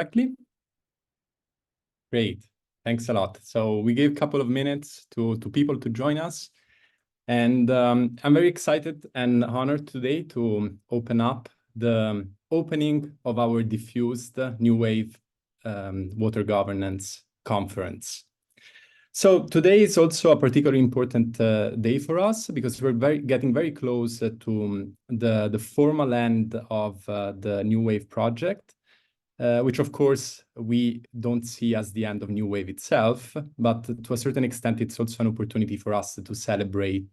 correctly? Great, thanks a lot. So we gave a couple of minutes to people to join us. And I'm very excited and honored today to open up the opening of our Diffused NEWAVE Water Governance Conference. So today is also a particularly important day for us because we're getting very close to the formal end of the NEWAVE project, which of course we don't see as the end of NEWAVE itself, but to a certain extent it's also an opportunity for us to celebrate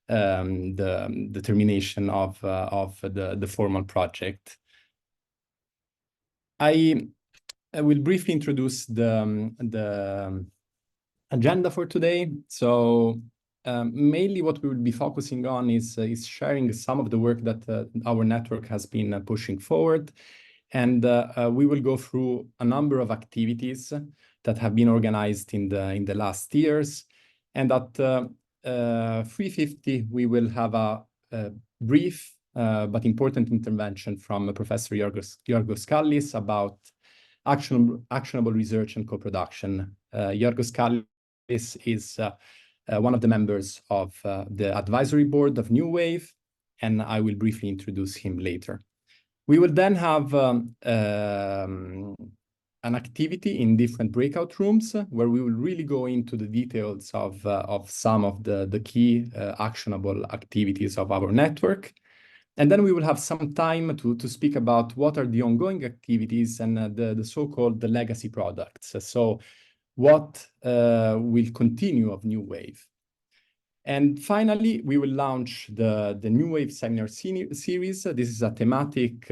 the termination of the formal project. I will briefly introduce the agenda for today. So mainly what we will be focusing on is sharing some of the work that our network has been pushing forward. And we will go through a number of activities that have been organized in the last years. And at 3:50, we will have a brief but important intervention from Professor Yorgos Kallis about actionable research and co-production. Yorgos Kallis is one of the members of the advisory board of NEWAVE, and I will briefly introduce him later. We will then have an activity in different breakout rooms where we will really go into the details of some of the key actionable activities of our network. And then we will have some time to speak about what are the ongoing activities and the so-called legacy products. So what will continue of NEWAVE. And finally, we will launch the NEWAVE seminar series. This is a thematic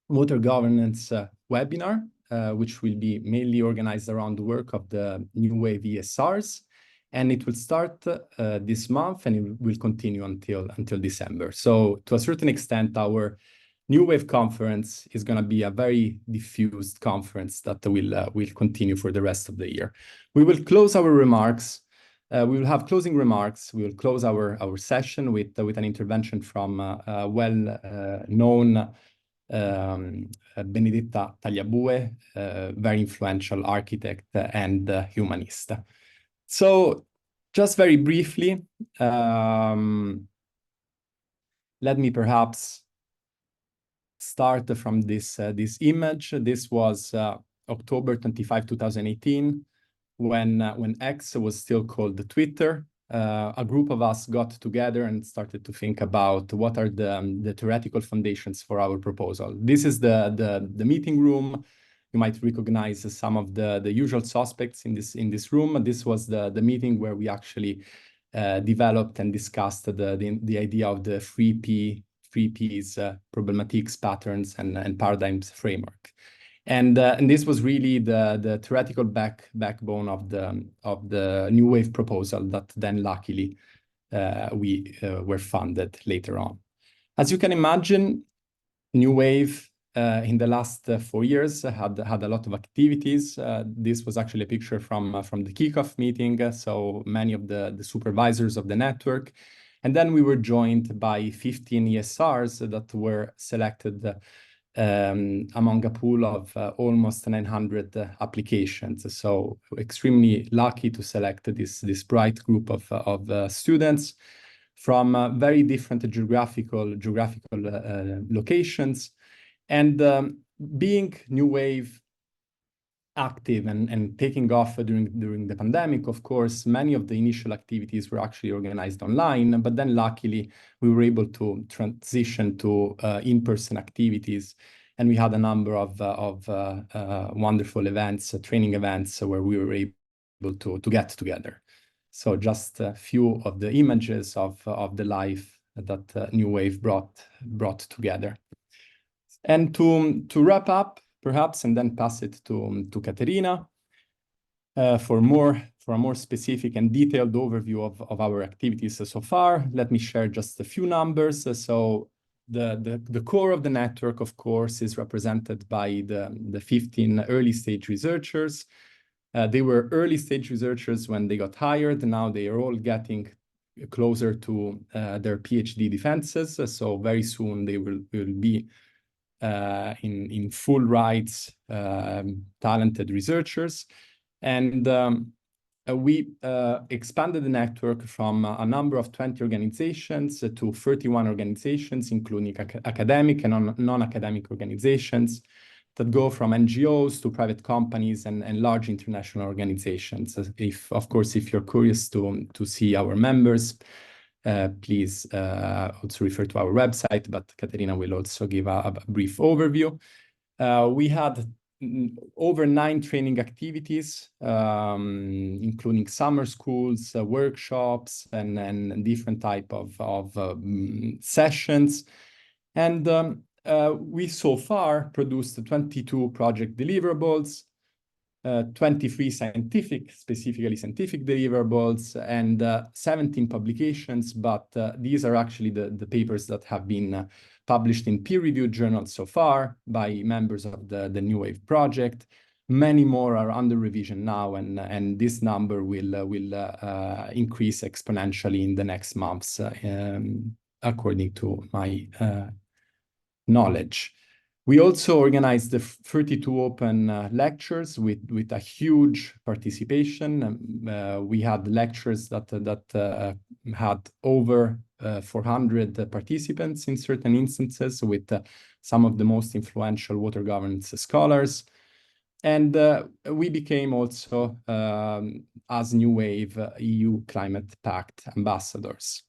water governance webinar, which will be mainly organized around the work of the NEWAVE ESRs. And it will start this month and it will continue until December. So to a certain extent, our NEWAVE conference is going to be a very diffused conference that will continue for the rest of the year. We will close our remarks. We will have closing remarks. We will close our session with an intervention from well-known Benedetta Tagliabue, very influential architect and humanist. So just very briefly, let me perhaps start from this image. This was October 25, 2018. When X was still called Twitter, a group of us got together and started to think about what are the theoretical foundations for our proposal. This is the meeting room. You might recognize some of the usual suspects in this room. This was the meeting where we actually developed and discussed the idea of the three Ps, problematics, patterns, and paradigms framework. And this was really the theoretical backbone of the NEWAVE proposal that then luckily we were funded later on. As you can imagine, NEWAVE in the last 4 years had a lot of activities. This was actually a picture from the kickoff meeting. So many of the supervisors of the network. And then we were joined by 15 ESRs that were selected among a pool of almost 900 applications. So extremely lucky to select this bright group of students from very different geographical locations. And being NEWAVE active and taking off during the pandemic, of course, many of the initial activities were actually organized online, but then luckily we were able to transition to in-person activities. And we had a number of wonderful events, training events, where we were able to get together. So just a few of the images of the life that NEWAVE brought together. And to wrap up, perhaps, and then pass it to Caterina for a more specific and detailed overview of our activities so far. Let me share just a few numbers. So the core of the network, of course, is represented by the 15 early stage researchers. They were early stage researchers when they got hired. Now they are all getting closer to their PhD defenses. So very soon they will be in full rights, talented researchers. And we expanded the network from a number of 20 organizations to 31 organizations, including academic and non-academic organizations that go from NGOs to private companies and large international organizations. Of course, if you're curious to see our members, please also refer to our website, but Caterina will also give a brief overview. We had over 9 training activities, including summer schools, workshops, and different type of sessions. And we so far produced 22 project deliverables, 23 specifically scientific deliverables, and 17 publications, but these are actually the papers that have been published in peer-reviewed journals so far by members of the NEWAVE project. Many more are under revision now, and this number will increase exponentially in the next months, according to my knowledge. We also organized the 32 open lectures with a huge participation. We had lectures that had over 400 participants in certain instances, with some of the most influential water governance scholars. And we became also, as NEWAVE, EU Climate Pact ambassadors.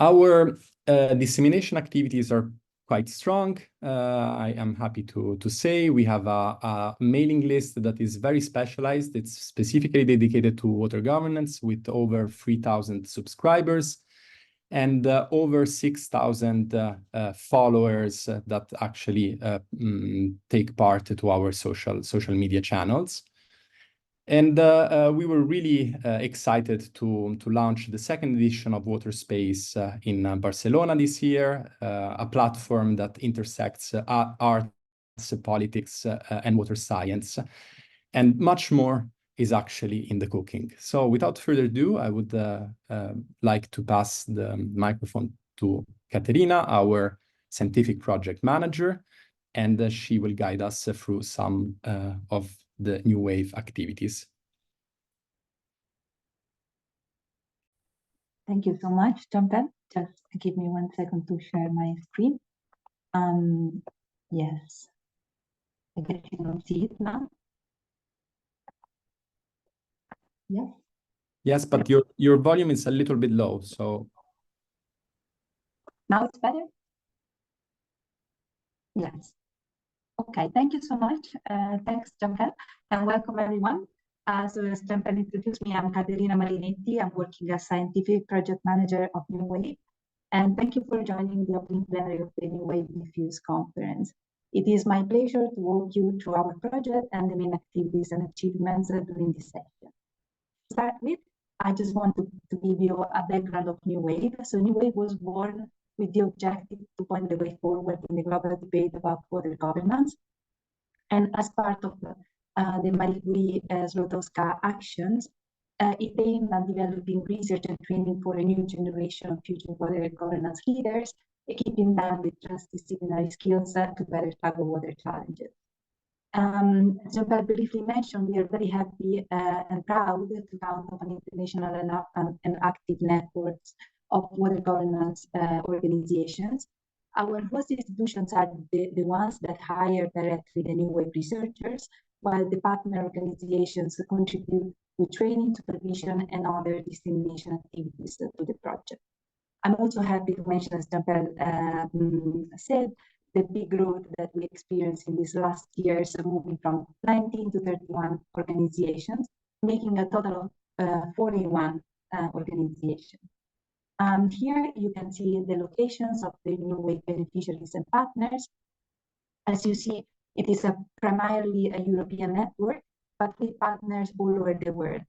Our dissemination activities are quite strong. I am happy to say we have a mailing list that is very specialized. It's specifically dedicated to water governance, with over 3,000 subscribers and over 6,000 followers that actually take part to our social media channels. And we were really excited to launch the second edition of Water Space in Barcelona this year, a platform that intersects arts, politics, and water science. And much more is actually in the cooking. So without further ado, I would like to pass the microphone to Caterina, our scientific project manager, and she will guide us through some of the NEWAVE activities. Thank you so much, Jean-Pierre. Just give me 1 second to share my screen. Yes, I guess you don't see it now. Yes. Yes, but your volume is a little bit low, so. Now it's better? Yes. Okay, thank you so much. Thanks, Jean-Pierre, and welcome everyone. So as Jean-Pierre introduced me, I'm Caterina Marinetti. I'm working as scientific project manager of NEWAVE. And thank you for joining the opening plenary of the NEWAVE Diffused conference. It is my pleasure to walk you through our project and the main activities and achievements during this session. To start with, I just want to give you a background of NEWAVE. So NEWAVE was born with the objective to point the way forward in the global debate about water governance. And as part of the Marie Curie Zlotowska actions, it aimed at developing research and training for a new generation of future water governance leaders, equipping them with transdisciplinary skills to better tackle water challenges. As Jean-Pierre briefly mentioned, we are very happy and proud to count on an international and active networks of water governance organizations. Our host institutions are the ones that hire directly the NEWAVE researchers, while the partner organizations contribute with training, supervision, and other dissemination activities to the project. I'm also happy to mention, as Jean-Pierre said, the big growth that we experienced in these last years, moving from 19 to 31 organizations, making a total of 41 organizations. Here you can see the locations of the NEWAVE beneficiaries and partners. As you see, it is primarily a European network, but with partners all over the world.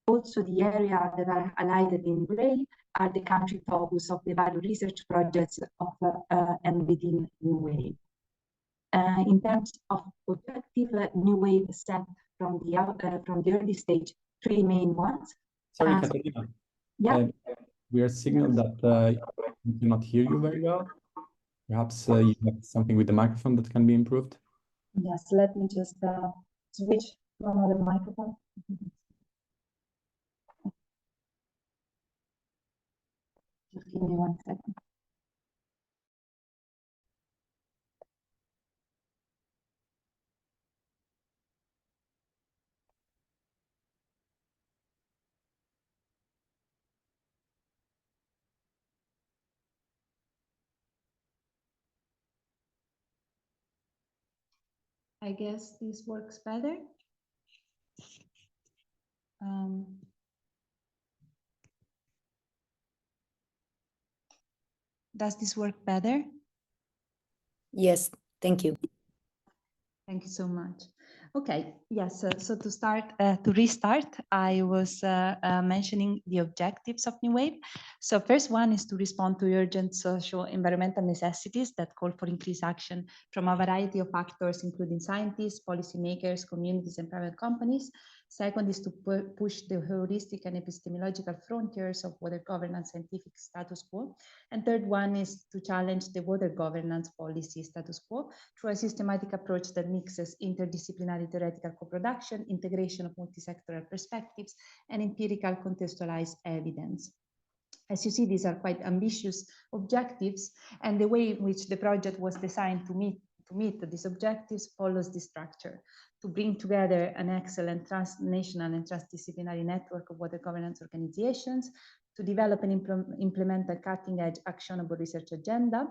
Also, the areas that are highlighted in gray are the country focus of the value research projects of and within NEWAVE. In terms of objective, NEWAVE set from the early stage 3 main ones. Sorry, Caterina. Yeah. we are signaled that we cannot hear you very well. Perhaps you have something with the microphone that can be improved. Yes, let me just switch to another microphone. Just give me 1 second. I guess this works better. Does this work better? Yes, thank you. Thank you so much. Okay, yes, so to restart, I was mentioning the objectives of NEWAVE. So first one is to respond to urgent social environmental necessities that call for increased action from a variety of actors, including scientists, policymakers, communities, and private companies. Second is to push the heuristic and epistemological frontiers of water governance scientific status quo. And third one is to challenge the water governance policy status quo through a systematic approach that mixes interdisciplinary theoretical co-production, integration of multi-sectoral perspectives, and empirical contextualized evidence. As you see, these are quite ambitious objectives, and the way in which the project was designed to meet these objectives follows this structure: to bring together an excellent transnational and transdisciplinary network of water governance organizations, to develop and implement a cutting-edge actionable research agenda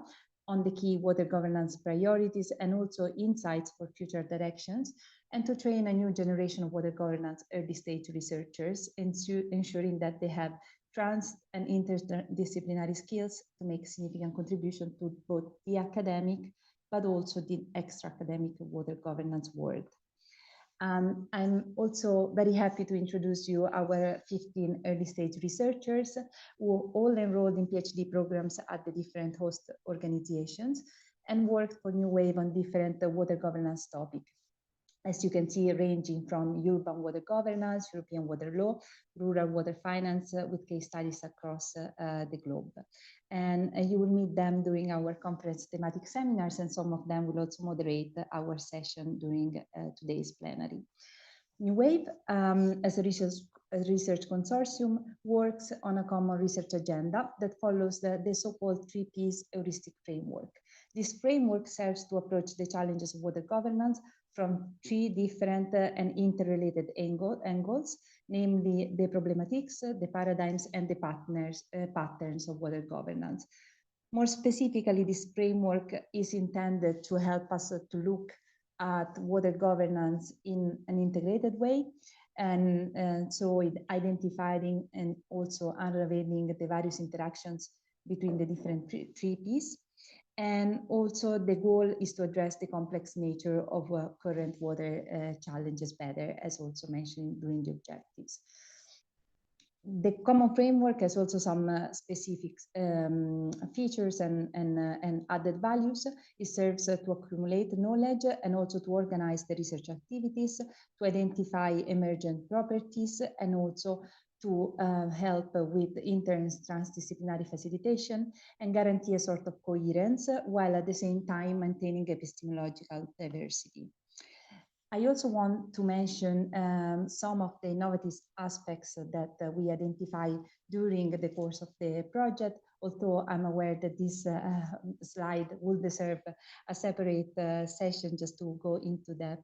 on the key water governance priorities and also insights for future directions, and to train a new generation of water governance early stage researchers, ensuring that they have trans and interdisciplinary skills to make significant contribution to both the academic but also the extra-academic water governance world. I'm also very happy to introduce you our 15 early-stage researchers who all enrolled in PhD programs at the different host organizations and worked for NEWAVE on different water governance topics. As you can see, ranging from urban water governance, European water law, rural water finance, with case studies across the globe. And you will meet them during our conference thematic seminars, and some of them will also moderate our session during today's plenary. NEWAVE, as a research consortium, works on a common research agenda that follows the so-called 3Ps heuristic framework. This framework serves to approach the challenges of water governance from 3 different and interrelated angles, namely the problematics, the paradigms, and the patterns of water governance. More specifically, this framework is intended to help us to look at water governance in an integrated way, and so identifying and also unraveling the various interactions between the different 3Ps. And also the goal is to address the complex nature of current water challenges better, as also mentioned during the objectives. The common framework has also some specific features and added values. It serves to accumulate knowledge and also to organize the research activities, to identify emergent properties, and also to help with transdisciplinary facilitation and guarantee a sort of coherence, while at the same time maintaining epistemological diversity. I also want to mention some of the innovative aspects that we identify during the course of the project, although I'm aware that this slide will deserve a separate session just to go into that,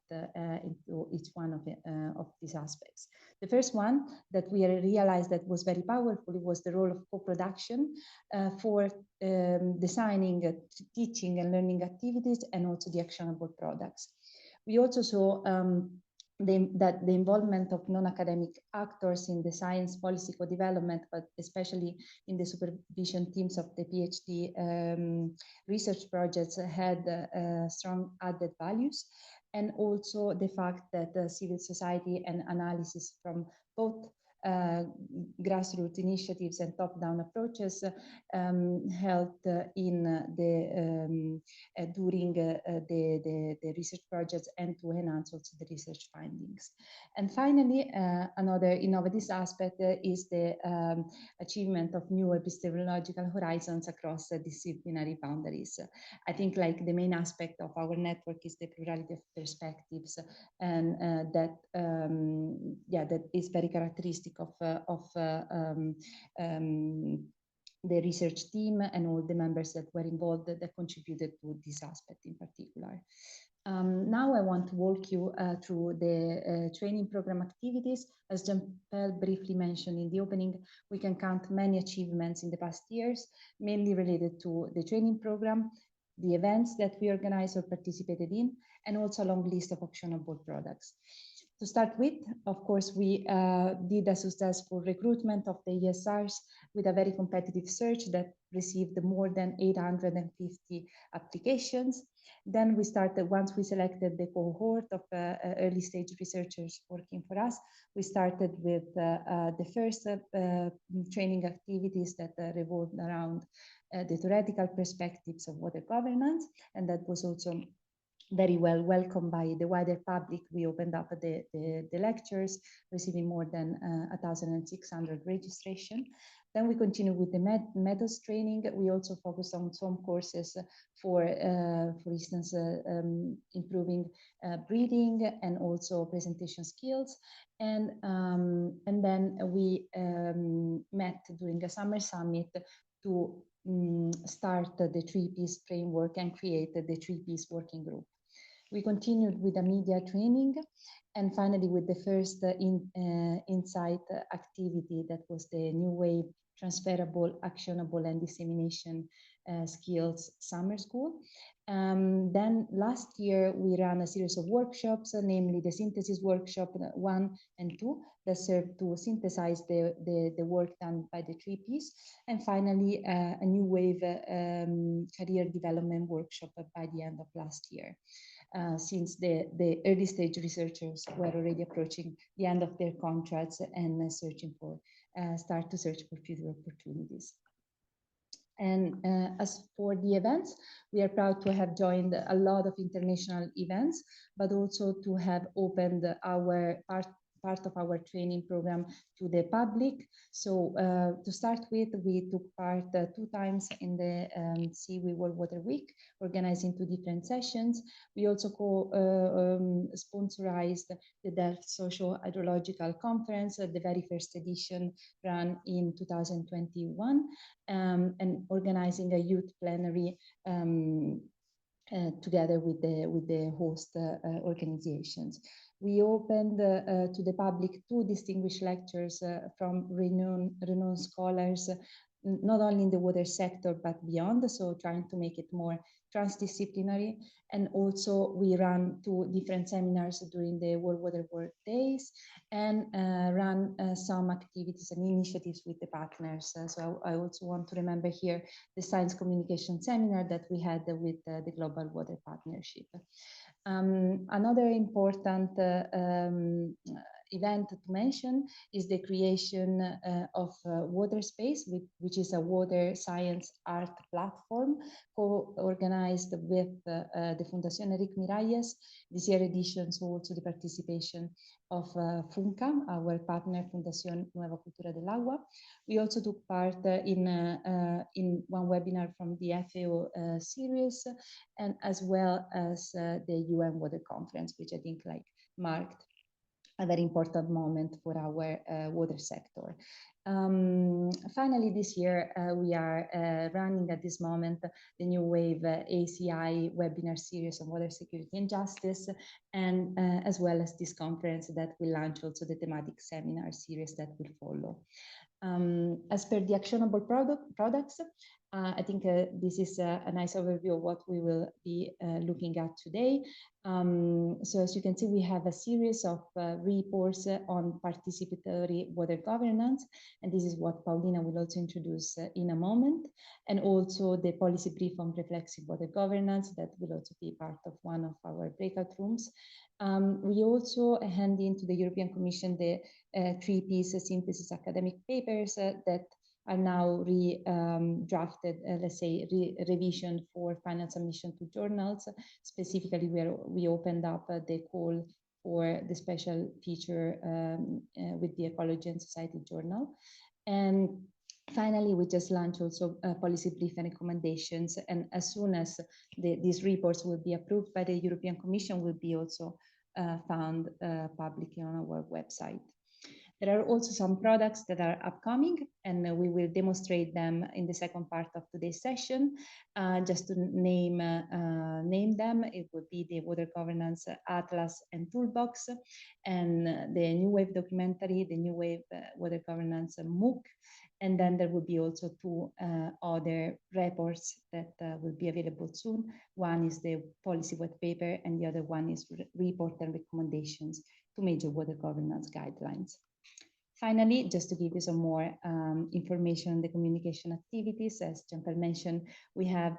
into each one of these aspects. The first one that we realized that was very powerful was the role of co-production for designing teaching and learning activities and also the actionable products. We also saw that the involvement of non-academic actors in the science policy co-development, but especially in the supervision teams of the PhD research projects, had strong added values. And also the fact that civil society and analysis from both grassroots initiatives and top-down approaches helped in during the research projects and to enhance also the research findings. And finally, another innovative aspect is the achievement of new epistemological horizons across disciplinary boundaries. I think like the main aspect of our network is the plurality of perspectives, and that is very characteristic of the research team and all the members that were involved that contributed to this aspect in particular. Now I want to walk you through the training program activities. As Jean-Paul briefly mentioned in the opening, we can count many achievements in the past years, mainly related to the training program, the events that we organized or participated in, and also a long list of actionable products. To start with, of course, we did a successful recruitment of the ESRs with a very competitive search that received more than 850 applications. Then we started, once we selected the cohort of early stage researchers working for us, we started with the first training activities that revolved around the theoretical perspectives of water governance, and that was also very well welcomed by the wider public. We opened up the lectures, receiving more than 1,600 registration. Then we continue with the methods training. We also focused on some courses for instance, improving breathing and also presentation skills. And then we met during a summer summit to start the 3Ps framework and create the 3Ps working group. We continued with the media training, and finally with the first insight activity that was the NEWAVE transferable, actionable, and dissemination skills summer school. Then last year we ran a series of workshops, namely the synthesis workshop 1 and 2, that served to synthesize the work done by the 3Ps, and finally a NEWAVE career development workshop by the end of last year. Since the early stage researchers were already approaching the end of their contracts and searching for start to search for future opportunities. And as for the events, we are proud to have joined a lot of international events, but also to have opened our part of our training program to the public. So to start with, we took part 2 times in the CEWE World Water Week, organizing 2 different sessions. We also sponsorized the Delft Social Hydrological Conference, the very first edition run in 2021, and organizing a youth plenary together with the host organizations. We opened to the public 2 distinguished lectures from renowned scholars, not only in the water sector, but beyond, so trying to make it more transdisciplinary. And also we ran 2 different seminars during the World Water World Days, and ran some activities and initiatives with the partners. So I also want to remember here the science communication seminar that we had with the Global Water Partnership. Another important event to mention is the creation of Water Space, which is a water science art platform co-organized with the Fundación Enrique Miralles. This year edition, so also the participation of FUNCA, our partner Fundación Nueva Cultura del Agua. We also took part in one webinar from the FAO series, and as well as the UN Water Conference, which I think marked a very important moment for our water sector. Finally, this year, we are running at this moment the NEWAVE ACI webinar series on water security and justice, and as well as this conference that will launch also the thematic seminar series that will follow. As per the actionable products, I think this is a nice overview of what we will be looking at today. So as you can see, we have a series of reports on participatory water governance, and this is what Paulina will also introduce in a moment, and also the policy brief on reflexive water governance that will also be part of one of our breakout rooms. We also hand in to the European Commission the 3Ps synthesis academic papers that are now drafted, let's say, revision for final submission to journals. Specifically, where we opened up the call for the special feature with the Ecology and Society journal. And finally, we just launched also a policy brief and recommendations. And as soon as these reports will be approved by the European Commission, will be also found publicly on our website. There are also some products that are upcoming, and we will demonstrate them in the second part of today's session. Just to name them, it would be the Water Governance Atlas and Toolbox, and the NEWAVE documentary, the NEWAVE Water Governance MOOC, and then there will be also two other reports that will be available soon. One is the policy white paper, and the other one is report and recommendations to major water governance guidelines. Finally, just to give you some more information on the communication activities, as Gianpel mentioned, we have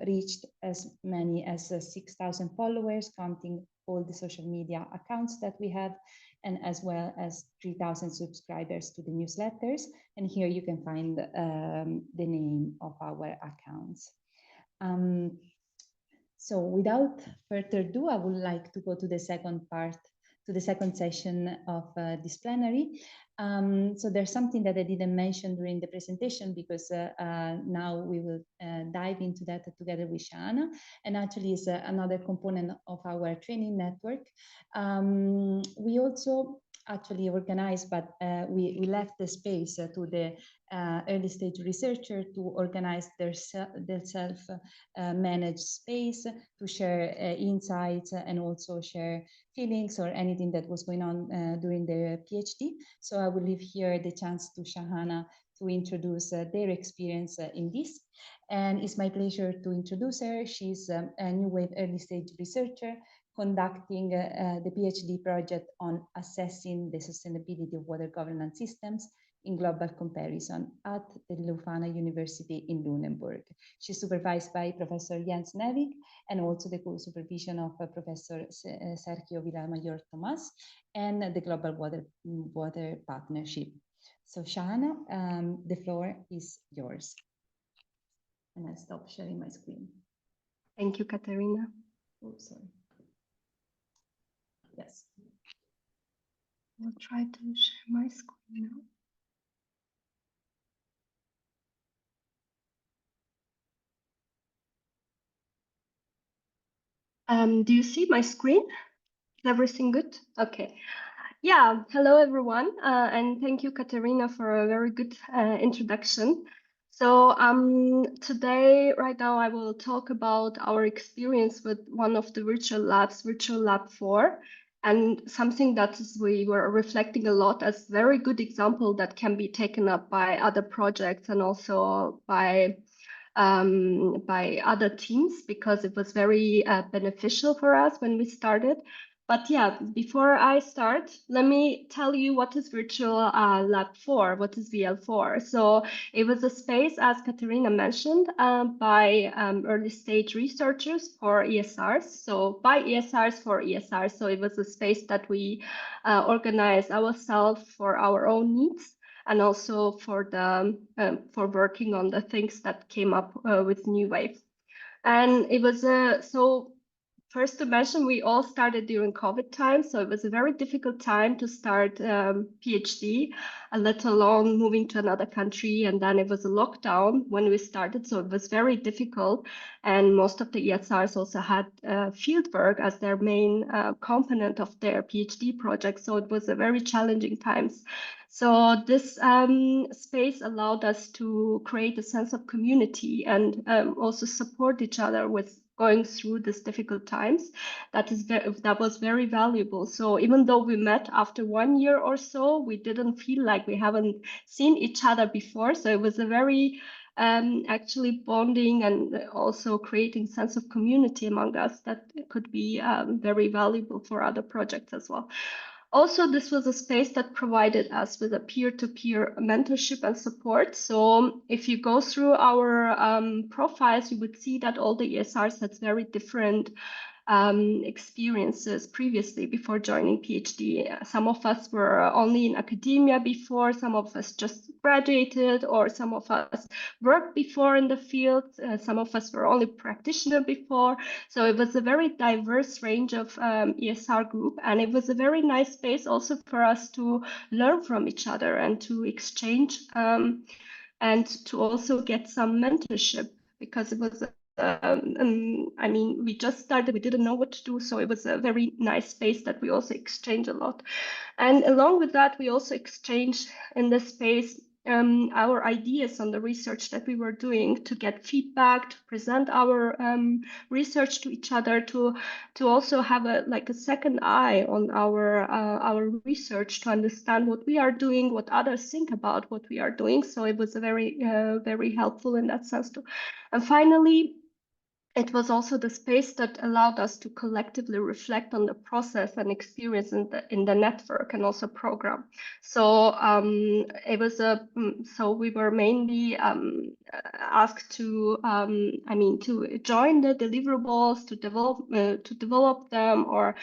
reached as many as 6,000 followers, counting all the social media accounts that we have, and as well as 3,000 subscribers to the newsletters. And here you can find the name of our accounts. So without further ado, I would like to go to the second part, to the second session of this plenary. So there's something that I didn't mention during the presentation, because now we will dive into that together with Shahana, and actually is another component of our training network. We also actually organized, but we left the space to the early stage researcher to organize their self-managed space to share insights and also share feelings or anything that was going on during their PhD. So I will leave here the chance to Shahana to introduce their experience in this. And it's my pleasure to introduce her. She's a NEWAVE early stage researcher conducting the PhD project on assessing the sustainability of water governance systems in global comparison at the Leuphana University in Lunenburg. She's supervised by Professor Jens Nevik and also the co-supervision of Professor Sergio Villamayor Tomas and the Global Water Partnership. So Shahana, the floor is yours. And I'll stop sharing my screen. Thank you, Katerina. Oh, sorry. Yes. I'll try to share my screen now. Do you see my screen? Is everything good? Okay. Yeah, hello everyone, and thank you, Katerina, for a very good introduction. So today, right now, I will talk about our experience with one of the virtual labs, Virtual Lab 4, and something that we were reflecting a lot as very good example that can be taken up by other projects and also by other teams, because it was very beneficial for us when we started. But yeah, before I start, let me tell you what is Virtual Lab 4, what is VL4. So it was a space, as Katerina mentioned, by early stage researchers for ESRs. So by ESRs for ESRs. So it was a space that we organized ourselves for our own needs, and also for the for working on the things that came up with NEWAVE. And it was so first to mention, we all started during COVID time, so it was a very difficult time to start PhD, let alone moving to another country. And then it was a lockdown when we started, so it was very difficult. And most of the ESRs also had fieldwork as their main component of their PhD project, so it was a very challenging times. So this space allowed us to create a sense of community and also support each other with going through these difficult times. That was very valuable. So even though we met after 1 year or so, we didn't feel like we haven't seen each other before. So it was a very actually bonding and also creating sense of community among us that could be very valuable for other projects as well. Also, this was a space that provided us with a peer-to-peer mentorship and support. So if you go through our profiles, you would see that all the ESRs had very different experiences previously before joining PhD. Some of us were only in academia before, some of us just graduated, or some of us worked before in the field, some of us were only practitioner before. So it was a very diverse range of ESR group, and it was a very nice space also for us to learn from each other and to exchange and to also get some mentorship, because it was I mean, we just started, we didn't know what to do, so it was a very nice space that we also exchanged a lot. And along with that, we also exchanged in this space our ideas on the research that we were doing, to get feedback, to present our research to each other, to also have a second eye on our research, to understand what we are doing, what others think about what we are doing. So it was a very very helpful in that sense too. And finally, it was also the space that allowed us to collectively reflect on the process and experience in the network and also program. So it was so we were mainly asked to to join the deliverables, to develop them, or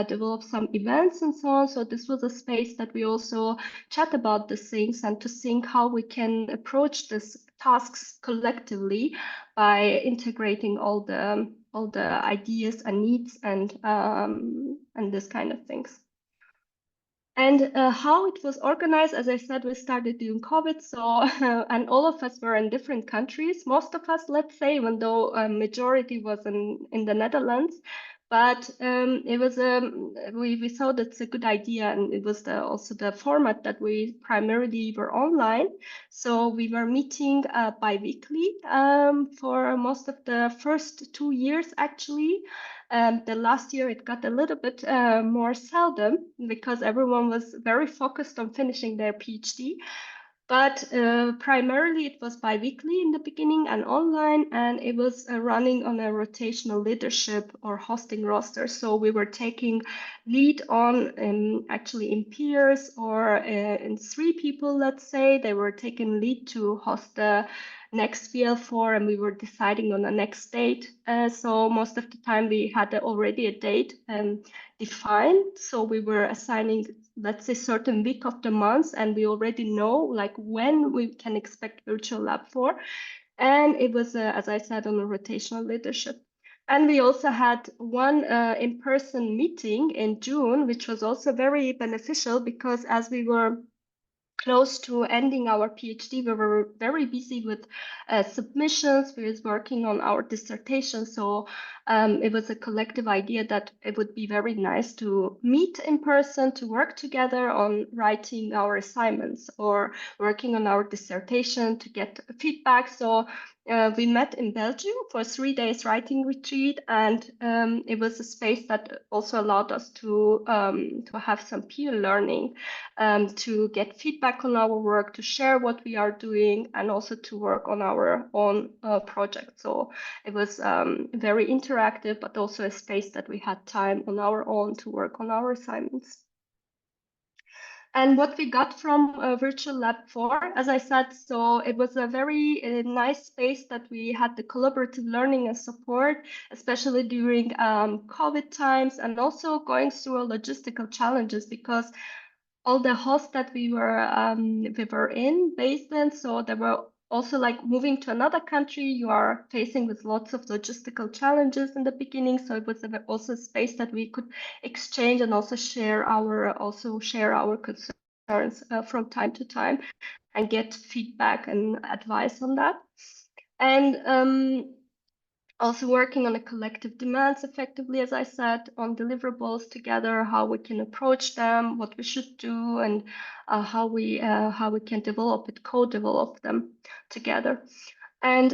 develop some events and so on. So this was a space that we also chat about the things and to think how we can approach these tasks collectively by integrating all the ideas and needs and this kind of things. And how it was organized, as I said, we started during COVID, so and all of us were in different countries. Most of us, let's say, even though a majority was in the Netherlands, but it was we thought it's a good idea, and it was also the format that we primarily were online. So we were meeting bi-weekly for most of the first 2 years, actually. The last year it got a little bit more seldom, because everyone was very focused on finishing their PhD. But primarily it was bi-weekly in the beginning and online, and it was running on a rotational leadership or hosting roster. So we were taking lead on actually in peers or in 3 people, let's say. They were taking lead to host the next VL4, and we were deciding on the next date. So most of the time we had already a date defined. So we were assigning, let's say, certain week of the month, and we already know like when we can expect virtual lab 4. And it was, as I said, on a rotational leadership. And we also had one in-person meeting in June, which was also very beneficial, because as we were close to ending our PhD, we were very busy with submissions. We was working on our dissertation. So it was a collective idea that it would be very nice to meet in person, to work together on writing our assignments or working on our dissertation, to get feedback. So we met in Belgium for 3 days writing retreat, and it was a space that also allowed us to have some peer learning, to get feedback on our work, to share what we are doing, and also to work on our own project. So it was very interactive, but also a space that we had time on our own to work on our assignments. And what we got from Virtual Lab 4, as I said, so it was a very nice space that we had the collaborative learning and support, especially during COVID times, and also going through logistical challenges, because all the hosts that we were based in, so there were also like moving to another country, you are facing with lots of logistical challenges in the beginning. So it was also a space that we could exchange and also share our concerns from time to time and get feedback and advice on that. And also working on the collective demands effectively, as I said, on deliverables together, how we can approach them, what we should do, and how we can develop it, co-develop them together. And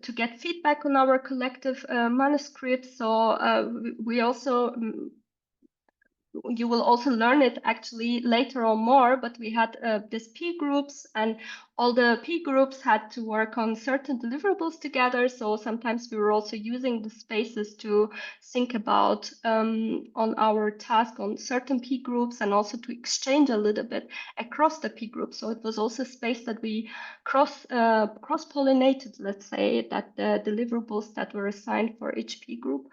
to get feedback on our collective manuscripts. So we also you will also learn it actually later on more, but we had these P groups, and all the P groups had to work on certain deliverables together. So sometimes we were also using the spaces to think about on our task on certain P groups, and also to exchange a little bit across the P groups. So it was also a space that we cross-pollinated, let's say, that the deliverables that were assigned for each P group.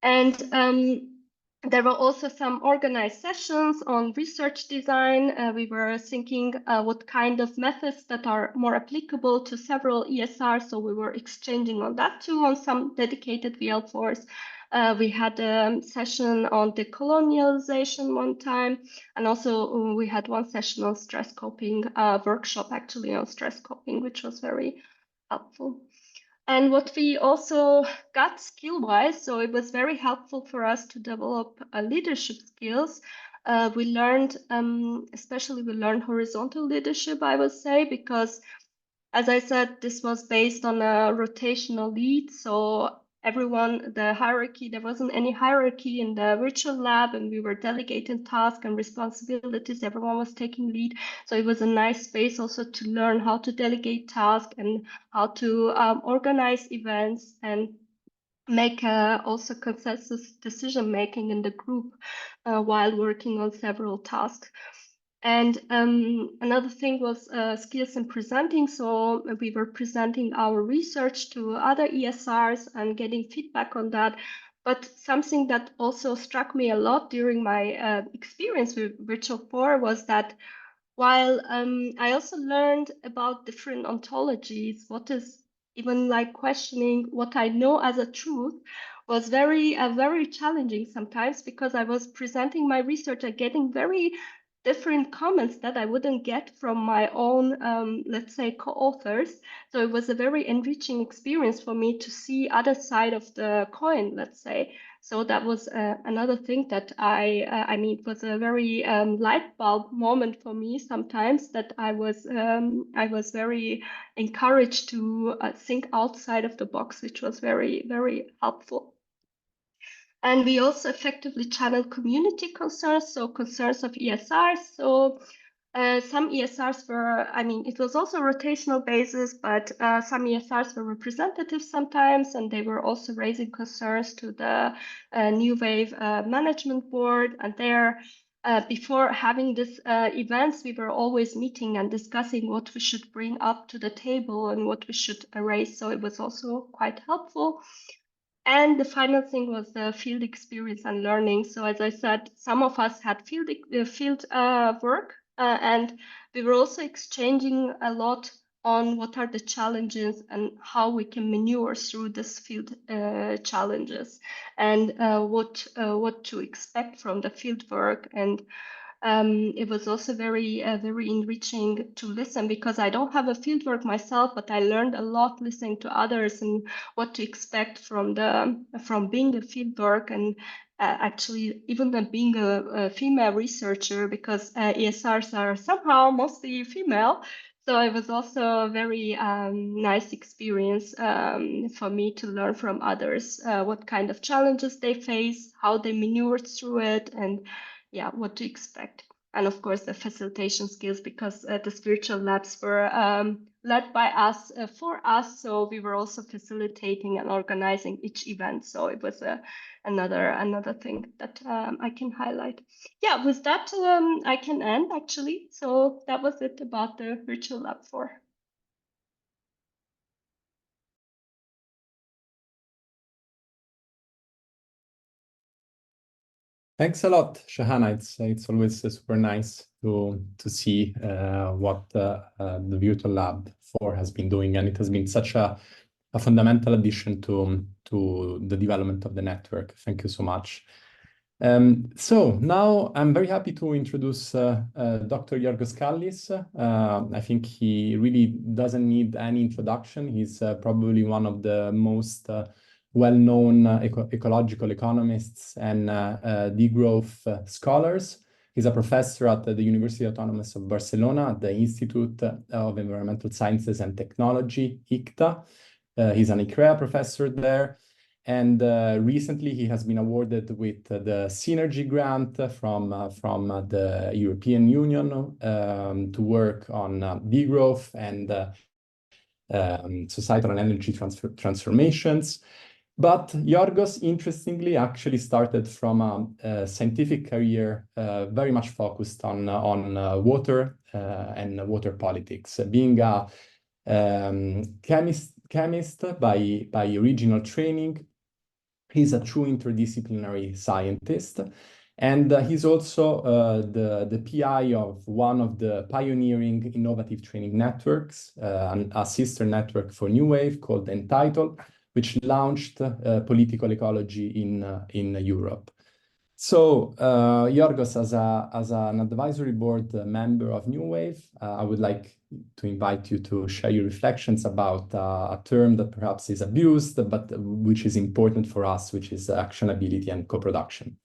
And there were also some organized sessions on research design. We were thinking what kind of methods that are more applicable to several ESRs. So we were exchanging on that too, on some dedicated VL4s. We had a session on decolonialization one time. And also we had one session on stress coping, workshop actually on stress coping, which was very helpful. And what we also got skill-wise, so it was very helpful for us to develop leadership skills. We learned, especially we learned horizontal leadership, I would say, because as I said, this was based on a rotational lead. So everyone, the hierarchy, there wasn't any hierarchy in the virtual lab, and we were delegating tasks and responsibilities. Everyone was taking lead. So it was a nice space also to learn how to delegate tasks and how to organize events and make also consensus decision making in the group while working on several tasks. And another thing was skills in presenting. So we were presenting our research to other ESRs and getting feedback on that. But something that also struck me a lot during my experience with Virtual 4 was that while I also learned about different ontologies, what is even like questioning what I know as a truth was very challenging sometimes, because I was presenting my research and getting very different comments that I wouldn't get from my own, let's say, co-authors. So it was a very enriching experience for me to see other side of the coin, let's say. So that was another thing that I mean, it was a very light bulb moment for me sometimes, that I was very encouraged to think outside of the box, which was very helpful. And we also effectively channeled community concerns, so concerns of ESRs. So some ESRs were, I mean, it was also rotational basis, but some ESRs were representative sometimes, and they were also raising concerns to the NEWAVE management board. And there, before having these events, we were always meeting and discussing what we should bring up to the table and what we should raise. So it was also quite helpful. And the final thing was the field experience and learning. So as I said, some of us had field work, and we were also exchanging a lot on what are the challenges and how we can maneuver through this field challenges, and what to expect from the field work. And it was also very enriching to listen, because I don't have a fieldwork myself, but I learned a lot listening to others and what to expect from being a fieldwork, and actually even being a female researcher, because ESRs are somehow mostly female. So it was also a very nice experience for me to learn from others what kind of challenges they face, how they maneuvered through it, and yeah, what to expect. And of course, the facilitation skills, because the spiritual labs were led by us, for us. So we were also facilitating and organizing each event. So it was another thing that I can highlight. Yeah, with that, I can end actually. So that was it about the Virtual Lab 4. Thanks a lot, Shahana. It's always super nice to see what the Virtual Lab 4 has been doing, and it has been such a fundamental addition to the development of the network. Thank you so much. So now I'm very happy to introduce Dr. Yorgos Kallis. I think he really doesn't need any introduction. He's probably one of the most well-known ecological economists and degrowth scholars. He's a professor at the University Autonomous of Barcelona at the Institute of Environmental Sciences and Technology, ICTA. He's an ICREA professor there. And recently he has been awarded with the Synergy Grant from the European Union to work on degrowth and societal and energy transformations. But Yorgos, interestingly, actually started from a scientific career very much focused on water and water politics. Being a chemist by original training, He's a true interdisciplinary scientist. And he's also the PI of one of the pioneering innovative training networks, a sister network for NEWAVE called Entitled, which launched political ecology in Europe. So, Yorgos, as an advisory board member of NEWAVE, I would like to invite you to share your reflections about a term that perhaps is abused, but which is important for us, which is actionability and co-production.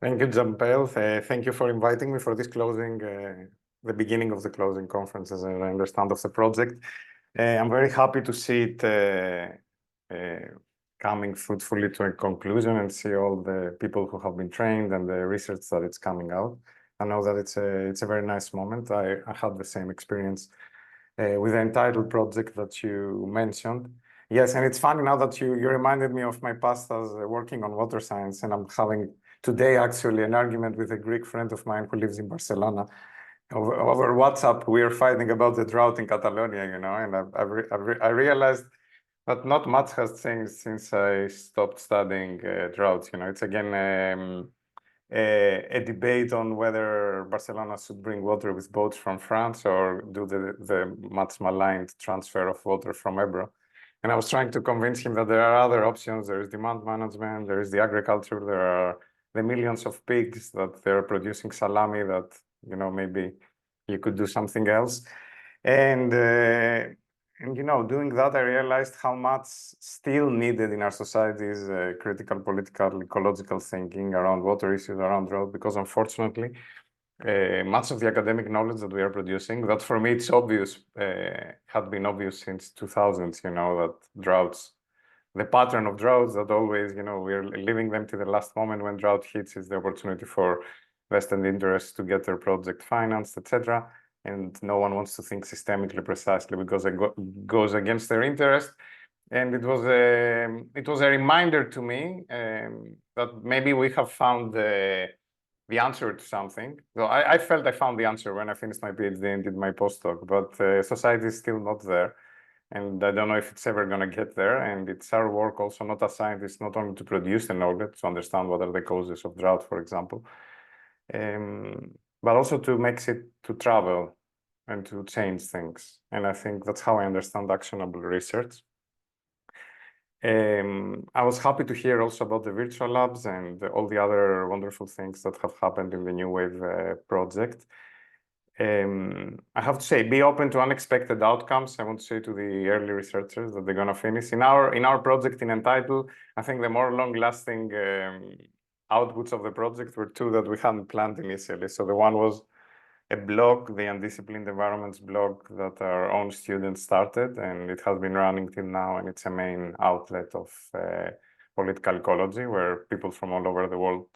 Thank you, Jean-Paul. Thank you for inviting me for this closing, the beginning of the closing conference, as I understand, of the project. I'm very happy to see it coming fruitfully to a conclusion and see all the people who have been trained and the research that it's coming out. I know that it's a very nice moment. I had the same experience with the Entitled project that you mentioned. Yes, and it's funny now that you reminded me of my past as working on water science, and I'm having today actually an argument with a Greek friend of mine who lives in Barcelona. Over WhatsApp, we are fighting about the drought in Catalonia, you know, and I realized that not much has changed since I stopped studying droughts. You know, it's again a debate on whether Barcelona should bring water with boats from France or do the much maligned transfer of water from Ebro. And I was trying to convince him that there are other options. There is demand management, there is the agriculture, there are the millions of pigs that they're producing salami that, you know, maybe you could do something else. And you know, doing that, I realized how much still needed in our societies critical political, ecological thinking around water issues, around drought, because unfortunately, much of the academic knowledge that we are producing, that for me it's obvious, had been obvious since 2000s, you know, that droughts, the pattern of droughts that always, you know, we're living them to the last moment when drought hits is the opportunity for vested interests to get their project financed, etc. And no one wants to think systemically precisely because it goes against their interest. And it was a reminder to me that maybe we have found the answer to something. So I felt I found the answer when I finished my PhD and did my postdoc, but society is still not there. And I don't know if it's ever going to get there. And it's our work also, not as scientists, not only to produce the knowledge, to understand what are the causes of drought, for example, but also to make it to travel and to change things. And I think that's how I understand actionable research. I was happy to hear also about the virtual labs and all the other wonderful things that have happened in the NEWAVE project. I have to say, be open to unexpected outcomes. I want to say to the early researchers that they're going to finish. In our project in Entitled, I think the more long-lasting outputs of the project were two that we hadn't planned initially. So the one was a blog, the Undisciplined Environments blog that our own students started, and it has been running till now, and it's a main outlet of political ecology, where people from all over the world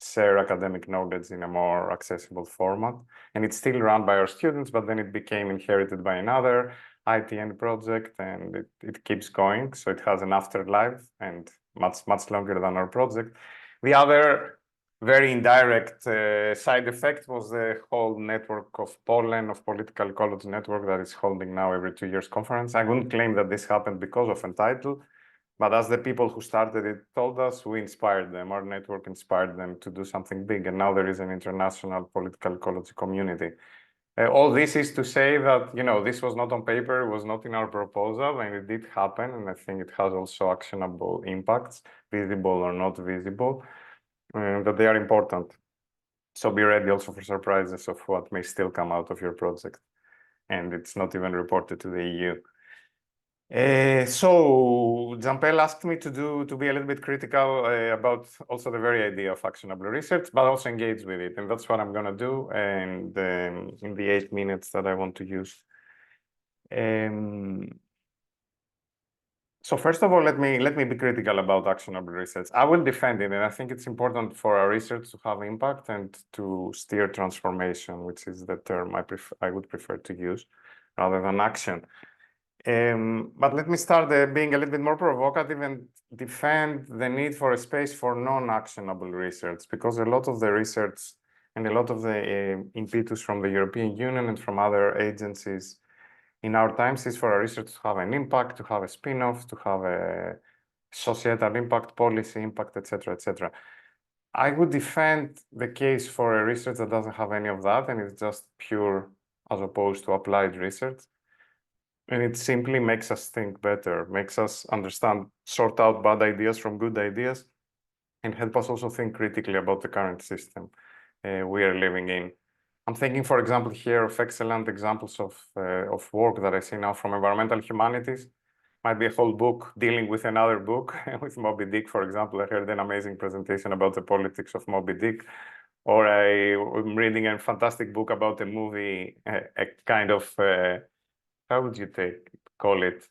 share academic knowledge in a more accessible format. And it's still run by our students, but then it became inherited by another ITN project, and it keeps going. So it has an afterlife and much longer than our project. The other very indirect side effect was the whole network of Poland, of political ecology network that is holding now every 2 years conference. I wouldn't claim that this happened because of Entitled, but as the people who started it told us, we inspired them. Our network inspired them to do something big, and now there is an international political ecology community. All this is to say that, you know, this was not on paper, it was not in our proposal, and it did happen, and I think it has also actionable impacts, visible or not visible, that they are important. So be ready also for surprises of what may still come out of your project, and it's not even reported to the EU. So Jean-Paul asked me to be a little bit critical about also the very idea of actionable research, but also engage with it, and that's what I'm going to do. And in the 8 minutes that I want to use. So first of all, let me be critical about actionable research. I will defend it, and I think it's important for our research to have impact and to steer transformation, which is the term I would prefer to use rather than action. But let me start being a little bit more provocative and defend the need for a space for non-actionable research, because a lot of the research and a lot of the impetus from the European Union and from other agencies in our times is for our research to have an impact, to have a spin-off, to have societal impact, policy impact, etc., etc. I would defend the case for a research that doesn't have any of that, and it's just pure as opposed to applied research. And it simply makes us think better, makes us understand, sort out bad ideas from good ideas, and help us also think critically about the current system we are living in. I'm thinking, for example, here of excellent examples of work that I see now from environmental humanities. Might be a whole book dealing with another book, with Moby Dick, for example. I heard an amazing presentation about the politics of Moby Dick. Or I'm reading a fantastic book about a movie, a kind of, how would you call it?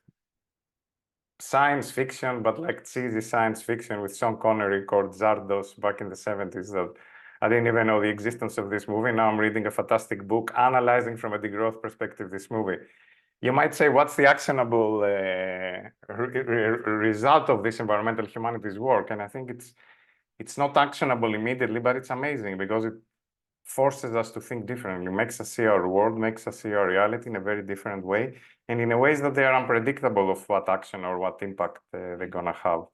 Science fiction, but like cheesy science fiction with Sean Connery called Zardos back in the 70s that I didn't even know the existence of this movie. Now I'm reading a fantastic book analyzing from a degrowth perspective this movie. You might say, what's the actionable result of this environmental humanities work? And I think it's not actionable immediately, but it's amazing because it forces us to think differently, makes us see our world, makes us see our reality in a very different way, and in a ways that they are unpredictable of what action or what impact they're gonna have.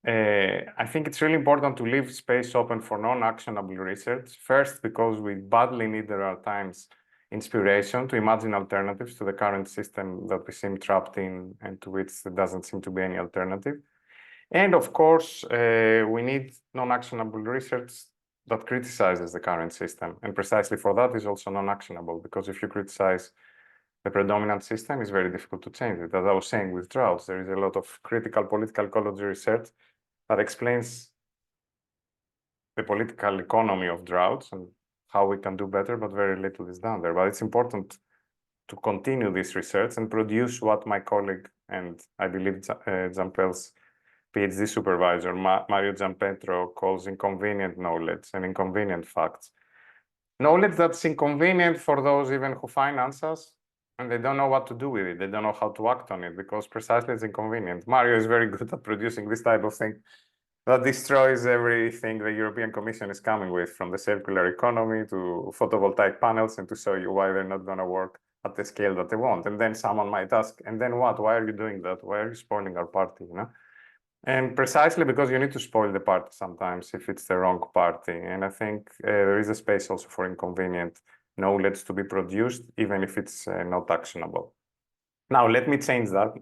I think it's really important to leave space open for non-actionable research. First, because we badly need there are times inspiration to imagine alternatives to the current system that we seem trapped in and to which there doesn't seem to be any alternative. And of course, we need non-actionable research that criticizes the current system. And precisely for that is also non-actionable, because if you criticize the predominant system, it's very difficult to change it. As I was saying with droughts, there is a lot of critical political ecology research that explains the political economy of droughts and how we can do better, but very little is done there. But it's important to continue this research and produce what my colleague and I believe Giampel's PhD supervisor, Mario Giampetro, calls inconvenient knowledge and inconvenient facts. Knowledge that's inconvenient for those even who finance us, and they don't know what to do with it. They don't know how to act on it because precisely it's inconvenient. Mario is very good at producing this type of thing that destroys everything the European Commission is coming with, from the circular economy to photovoltaic panels, and to show you why they're not going to work at the scale that they want. And then someone might ask, and then what? Why are you doing that? Why are you spoiling our party? You know? And precisely because you need to spoil the party sometimes if it's the wrong party. And I think there is a space also for inconvenient knowledge to be produced, even if it's not actionable. Now, let me change that,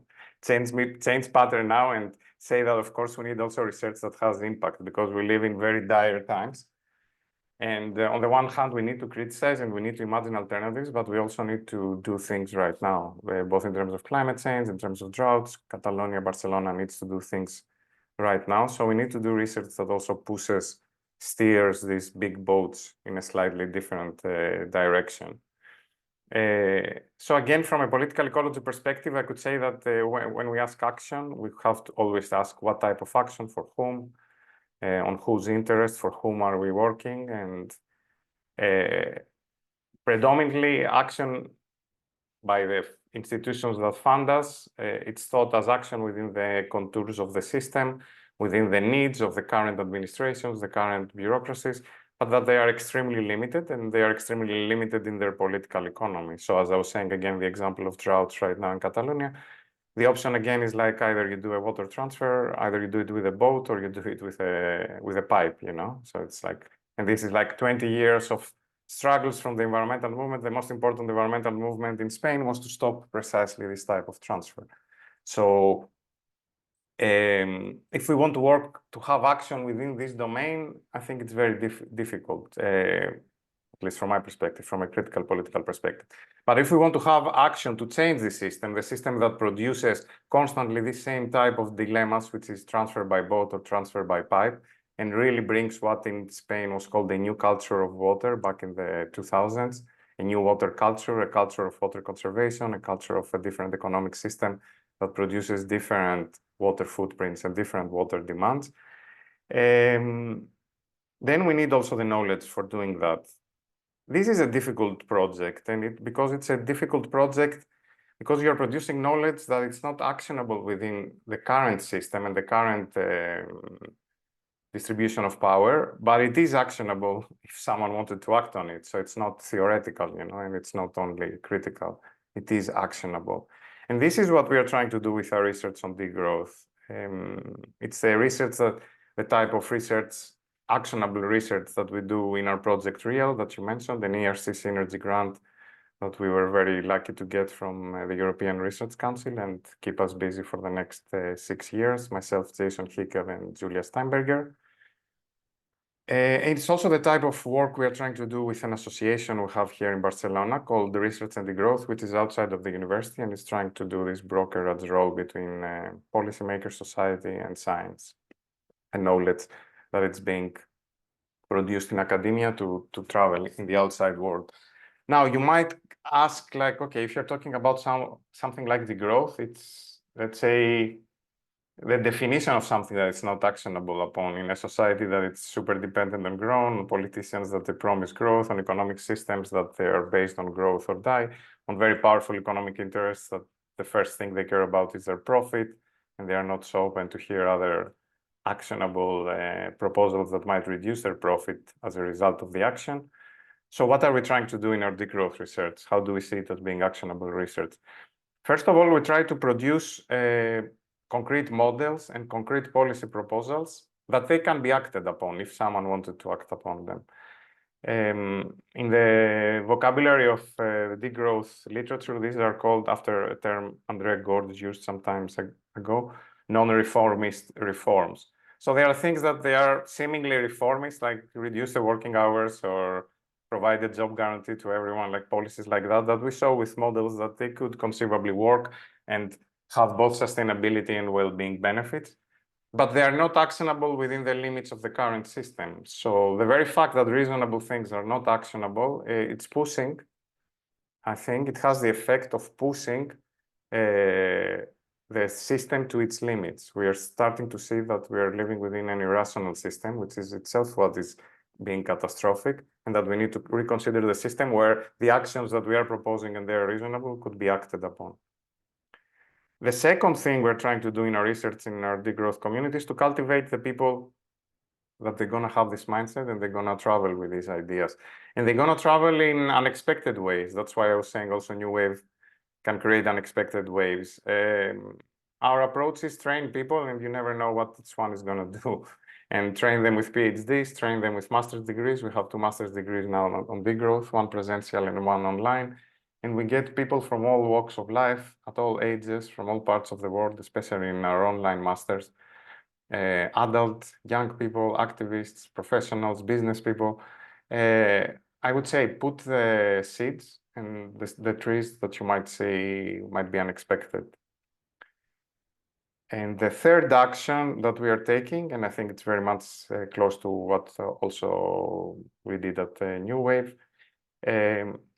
change pattern now and say that, of course, we need also research that has impact because we live in very dire times. And on the one hand, we need to criticize and we need to imagine alternatives, but we also need to do things right now, both in terms of climate change, in terms of droughts. Catalonia, Barcelona needs to do things right now. So we need to do research that also steers these big boats in a slightly different direction. So again, from a political ecology perspective, I could say that when we ask action, we have to always ask what type of action, for whom, on whose interest, for whom are we working, and predominantly action by the institutions that fund us, it's thought as action within the contours of the system, within the needs of the current administrations, the current bureaucracies, but that they are extremely limited, and they are extremely limited in their political economy. So as I was saying, again, the example of droughts right now in Catalonia, the option again is like either you do a water transfer, either you do it with a boat, or you do it with a pipe, you know? So it's like, and this is like 20 years of struggles from the environmental movement. The most important environmental movement in Spain was to stop precisely this type of transfer. So if we want to work to have action within this domain, I think it's very difficult, at least from my perspective, from a critical political perspective. But if we want to have action to change the system that produces constantly the same type of dilemmas, which is transfer by boat or transfer by pipe, and really brings what in Spain was called the new culture of water back in the 2000s, a new water culture, a culture of water conservation, a culture of a different economic system that produces different water footprints and different water demands. Then we need also the knowledge for doing that. This is a difficult project, and because it's a difficult project, because you're producing knowledge that it's not actionable within the current system and the current distribution of power, but it is actionable if someone wanted to act on it. So it's not theoretical, you know, and it's not only critical, it is actionable. And this is what we are trying to do with our research on degrowth. It's a research that the type of research, actionable research that we do in our project REAL that you mentioned, an ERC Synergy grant that we were very lucky to get from the European Research Council and keep us busy for the next 6 years, myself, Jason Hickel, and Julia Steinberger. It's also the type of work we are trying to do with an association we have here in Barcelona called the Research and the Growth, which is outside of the university and is trying to do this brokerage role between policymakers, society, and science and knowledge that it's being produced in academia to travel in the outside world. Now, you might ask, like, okay, if you're talking about something like the growth, it's, let's say, the definition of something that it's not actionable upon in a society that it's super dependent on growth, on politicians that they promise growth, on economic systems that they are based on growth or die, on very powerful economic interests that the first thing they care about is their profit, and they are not so open to hear other actionable proposals that might reduce their profit as a result of the action. So what are we trying to do in our degrowth research? How do we see it as being actionable research? First of all, we try to produce concrete models and concrete policy proposals that they can be acted upon if someone wanted to act upon them. In the vocabulary of degrowth literature, these are called, after a term André Gord used some time ago, non-reformist reforms. So there are things that they are seemingly reformist, like reduce the working hours or provide a job guarantee to everyone, like policies like that, that we saw with models that they could conceivably work and have both sustainability and well-being benefits, but they are not actionable within the limits of the current system. So the very fact that reasonable things are not actionable, it's pushing, I think it has the effect of pushing the system to its limits. We are starting to see that we are living within an irrational system, which is itself what is being catastrophic, and that we need to reconsider the system where the actions that we are proposing and they are reasonable could be acted upon. The second thing we're trying to do in our research in our degrowth community is to cultivate the people that they're going to have this mindset and they're going to travel with these ideas. And they're going to travel in unexpected ways. That's why I was saying also NEWAVE can create unexpected waves. Our approach is train people, and you never know what each one is going to do. And train them with PhDs, train them with master's degrees. We have 2 master's degrees now on degrowth, 1 presential and 1 online. And we get people from all walks of life, at all ages, from all parts of the world, especially in our online masters. Adult, young people, activists, professionals, business people. I would say put the seeds and the trees that you might see might be unexpected. And the third action that we are taking, and I think it's very much close to what also we did at NEWAVE,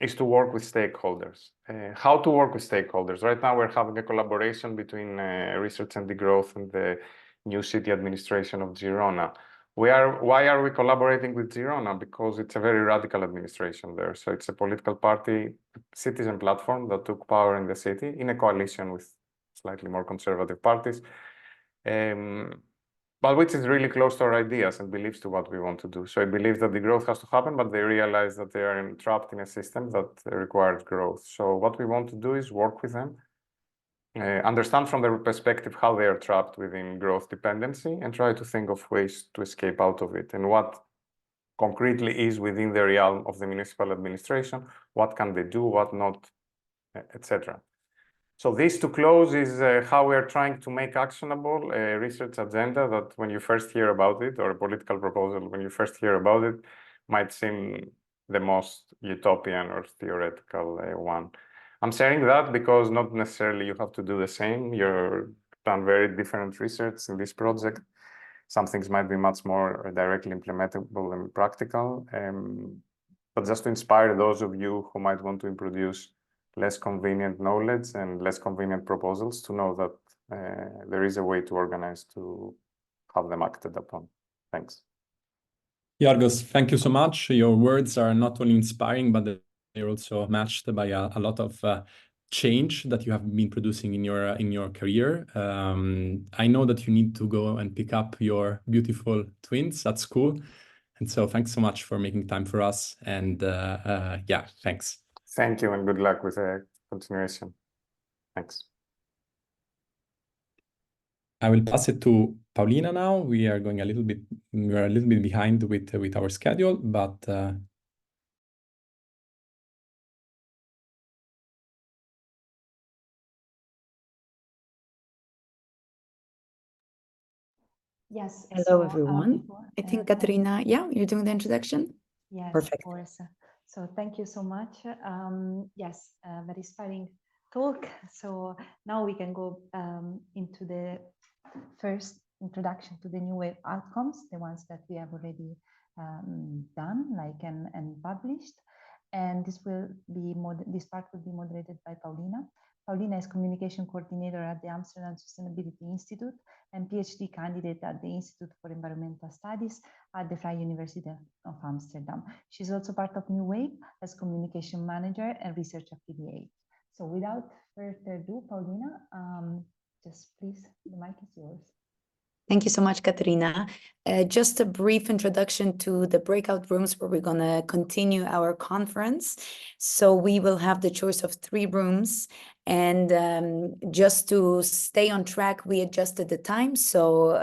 is to work with stakeholders. How to work with stakeholders? Right now, we're having a collaboration between Research and Degrowth and the new city administration of Girona. Why are we collaborating with Girona? Because it's a very radical administration there. So it's a political party, citizen platform that took power in the city in a coalition with slightly more conservative parties. But which is really close to our ideas and beliefs to what we want to do. So I believe that the growth has to happen, but they realize that they are trapped in a system that requires growth. So what we want to do is work with them, understand from their perspective how they are trapped within growth dependency, and try to think of ways to escape out of it, and what concretely is within the realm of the municipal administration, what can they do, what not, etc. So this, to close, is how we are trying to make actionable a research agenda that when you first hear about it, or a political proposal, when you first hear about it, might seem the most utopian or theoretical one. I'm saying that because not necessarily you have to do the same. You've done very different research in this project. Some things might be much more directly implementable and practical. But just to inspire those of you who might want to introduce less convenient knowledge and less convenient proposals, to know that there is a way to organize to have them acted upon. Thanks. Yorgos, thank you so much. Your words are not only inspiring, but they're also matched by a lot of change that you have been producing in your career. I know that you need to go and pick up your beautiful twins at school. And so thanks so much for making time for us. And yeah, thanks. Thank you, and good luck with the continuation. Thanks. I will pass it to Paulina now. We are a little bit behind with our schedule, but Yes. Hello, So, everyone. before, I think Katerina, yeah, you're doing the introduction? yes, Perfect. of course. So thank you so much. Yes, very inspiring talk. So now we can go into the first introduction to the NEWAVE outcomes, the ones that we have already done, and published. And this part will be moderated by Paulina. Paulina is communication coordinator at the Amsterdam Sustainability Institute and PhD candidate at the Institute for Environmental Studies at the Vrije University of Amsterdam. She's also part of NEWAVE as communication manager and research affiliate. So without further ado, Paulina, just please, the mic is yours. Thank you so much, Katerina. Just a brief introduction to the breakout rooms where we're going to continue our conference. So we will have the choice of 3 rooms. And just to stay on track, we adjusted the time. So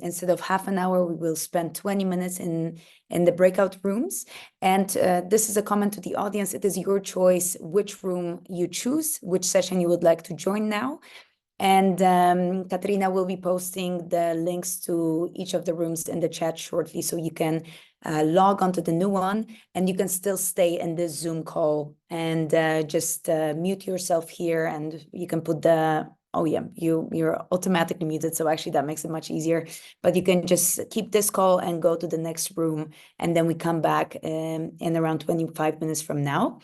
instead of half an hour, we will spend 20 minutes in the breakout rooms. And this is a comment to the audience. It is your choice which room you choose, which session you would like to join now. And Katerina will be posting the links to each of the rooms in the chat shortly, so you can log onto the new one, and you can still stay in this Zoom call and just mute yourself here, and you can put the, oh yeah, you're automatically muted, so actually that makes it much easier. But you can just keep this call and go to the next room, and then we come back in around 25 minutes from now.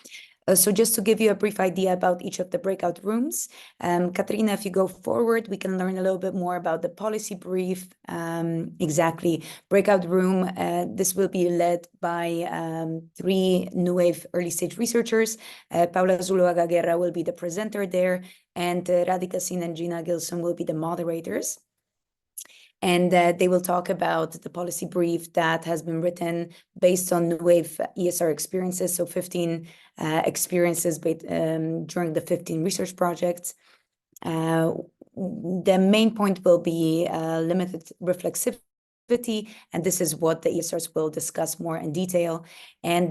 So just to give you a brief idea about each of the breakout rooms, Katerina, if you go forward, we can learn a little bit more about the policy brief. Exactly, breakout room, this will be led by 3 NEWAVE early stage researchers. Paula Zuluaga Guerra will be the presenter there, and Radhika Singh and Gina Gilson will be the moderators. And they will talk about the policy brief that has been written based on NEWAVE ESR experiences, so 15 experiences during the 15 research projects. The main point will be limited reflexivity, and this is what the ESRs will discuss more in detail. And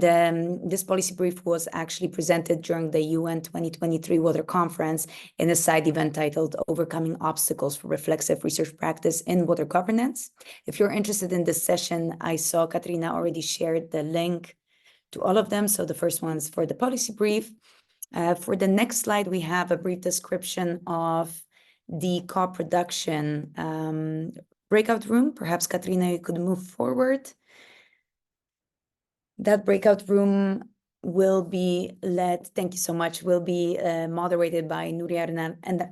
this policy brief was actually presented during the UN 2023 Water Conference in a side event titled Overcoming Obstacles for Reflexive Research Practice in Water Governance. If you're interested in this session, I saw Katerina already shared the link to all of them. So the first one's for the policy brief. For the next slide, we have a brief description of the co-production breakout room. Perhaps, Katerina, you could move forward. That breakout room will be led, thank you so much, will be moderated by Nuria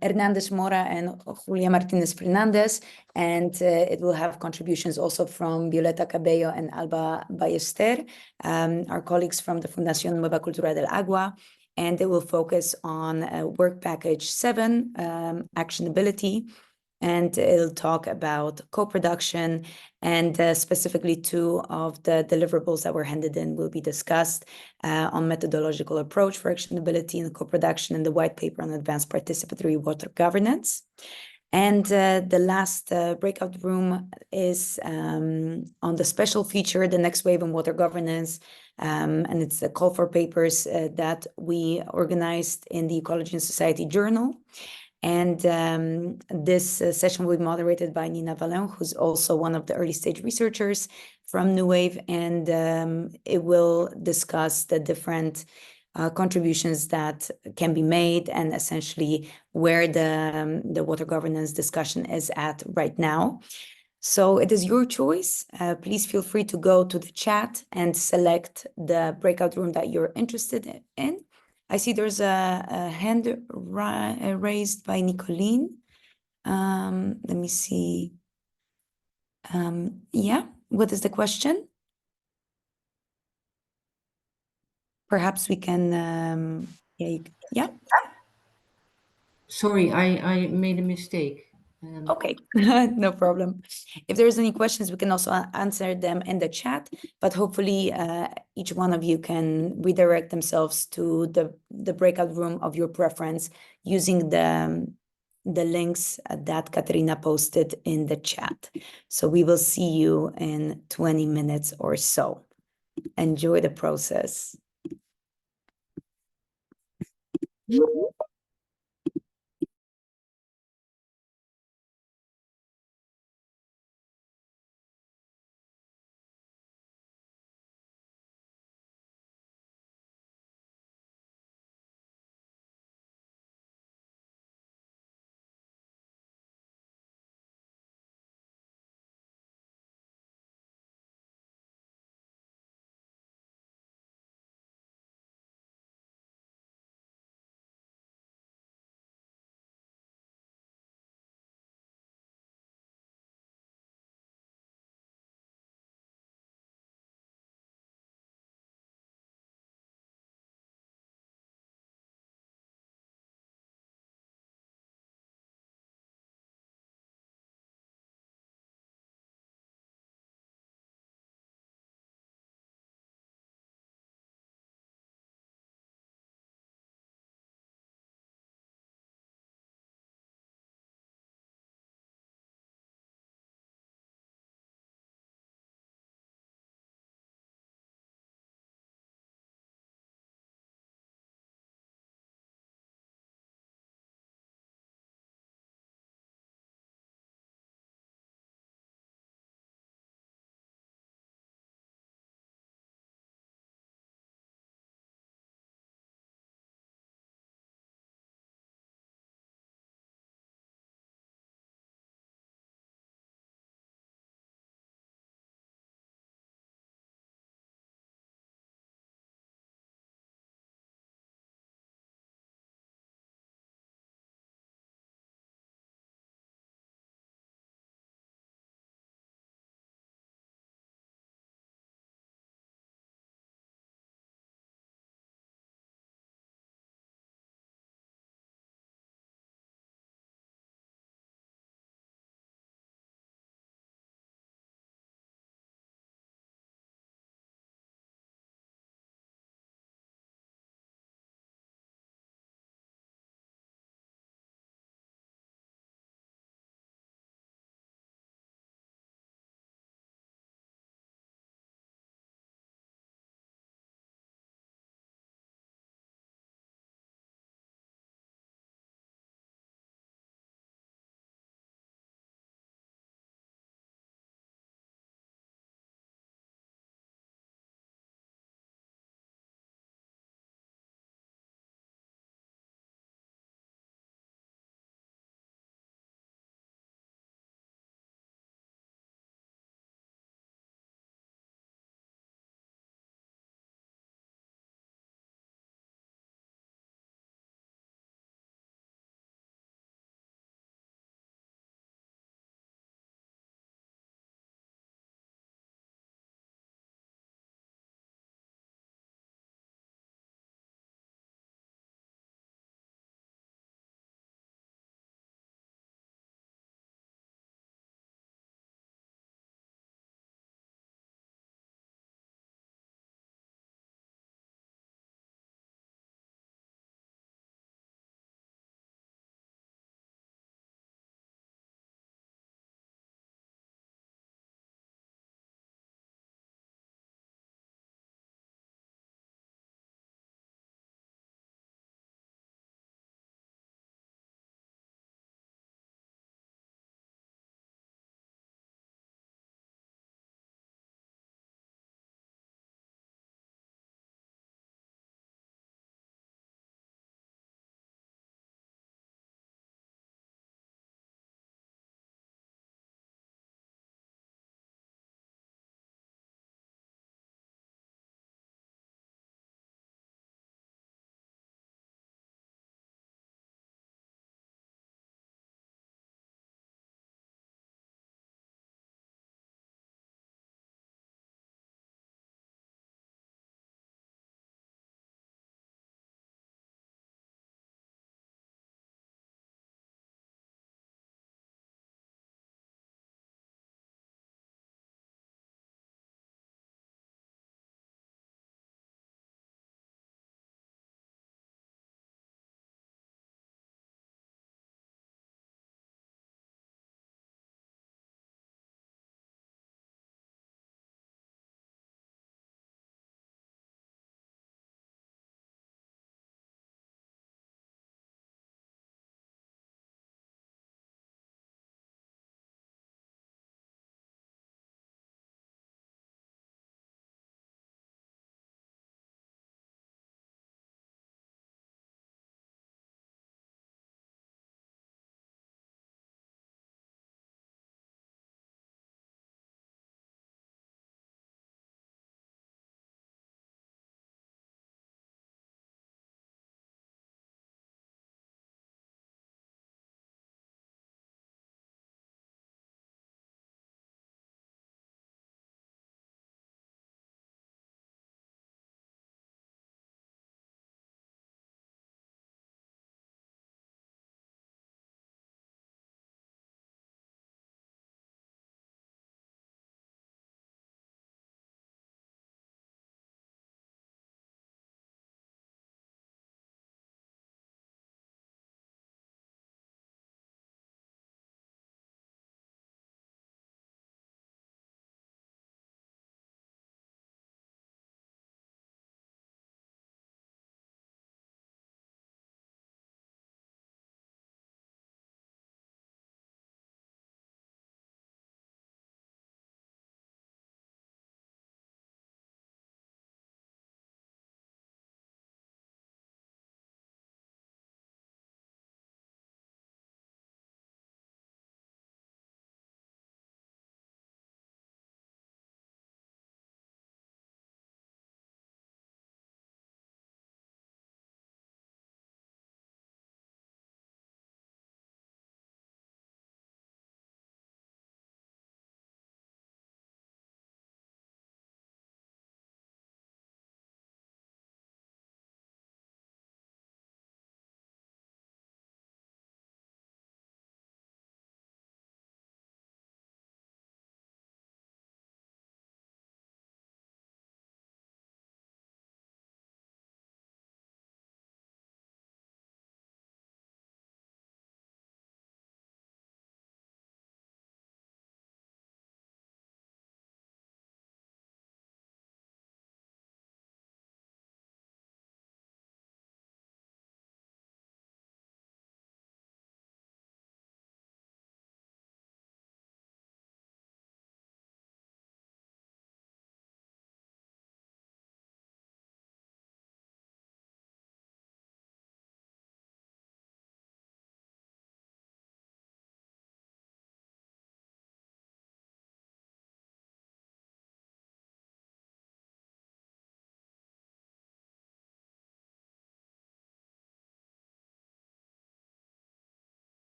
Hernandez Mora and Julia Martinez Fernandez. And it will have contributions also from Violeta Cabello and Alba Ballester, our colleagues from the Fundación Nueva Cultura del Agua. And they will focus on work package 7, actionability. And it'll talk about co-production, and specifically 2 of the deliverables that were handed in will be discussed on methodological approach for actionability and co-production in the white paper on advanced participatory water governance. And the last breakout room is on the special feature, the next wave in water governance. And it's a call for papers that we organized in the Ecology and Society Journal. And this session will be moderated by Nina Vallon, who's also one of the early stage researchers from NEWAVE, and it will discuss the different contributions that can be made and essentially where the water governance discussion is at right now. So it is your choice. Please feel free to go to the chat and select the breakout room that you're interested in. I see there's a hand raised by Nicolene. Let me see. Yeah, what is the question? Perhaps we can, yeah. Sorry, I made a mistake. Okay, no problem. If there's any questions, we can also answer them in the chat, but hopefully each one of you can redirect themselves to the breakout room of your preference using the the links that Katerina posted in the chat. So we will see you in 20 minutes or so. Enjoy the process.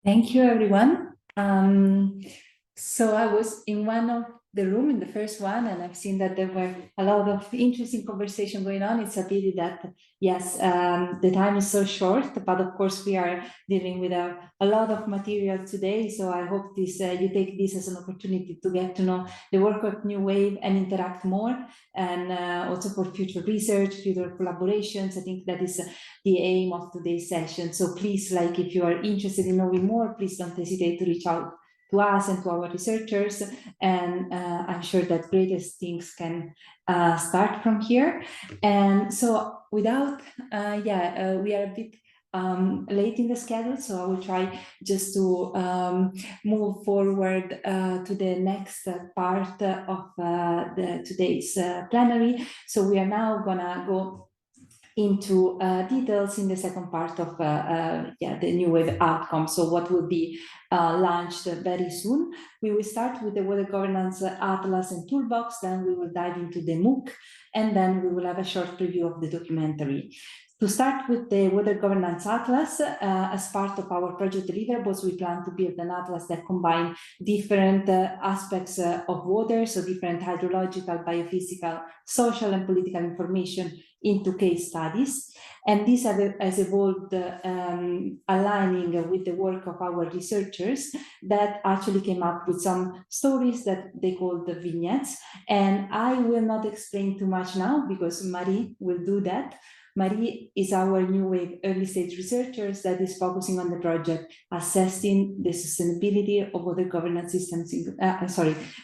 Thank you, everyone. So I was in one of the room, in the first one, and I've seen that there were a lot of interesting conversation going on. It's a pity that, yes, the time is so short, but of course we are dealing with a lot of material today. So I hope this you take this as an opportunity to get to know the work of NEWAVE and interact more, and also for future research, future collaborations. I think that is the aim of today's session. So please, like, if you are interested in knowing more, please don't hesitate to reach out to us and to our researchers, and I'm sure that greatest things can start from here. And so without, we are a bit late in the schedule, so I will try just to move forward to the next part of today's plenary. So we are now gonna go into details in the second part of the NEWAVE outcome. So what will be launched very soon. We will start with the Water Governance Atlas and Toolbox, then we will dive into the MOOC, and then we will have a short preview of the documentary. To start with the Water Governance Atlas, as part of our project deliverables, we plan to build an atlas that combines different aspects of water, so different hydrological, biophysical, social, and political information into case studies. And this has evolved aligning with the work of our researchers that actually came up with some stories that they call the vignettes. And I will not explain too much now because Marie will do that. Marie is our NEWAVE early stage researcher that is focusing on the project assessing the sustainability of water governance systems,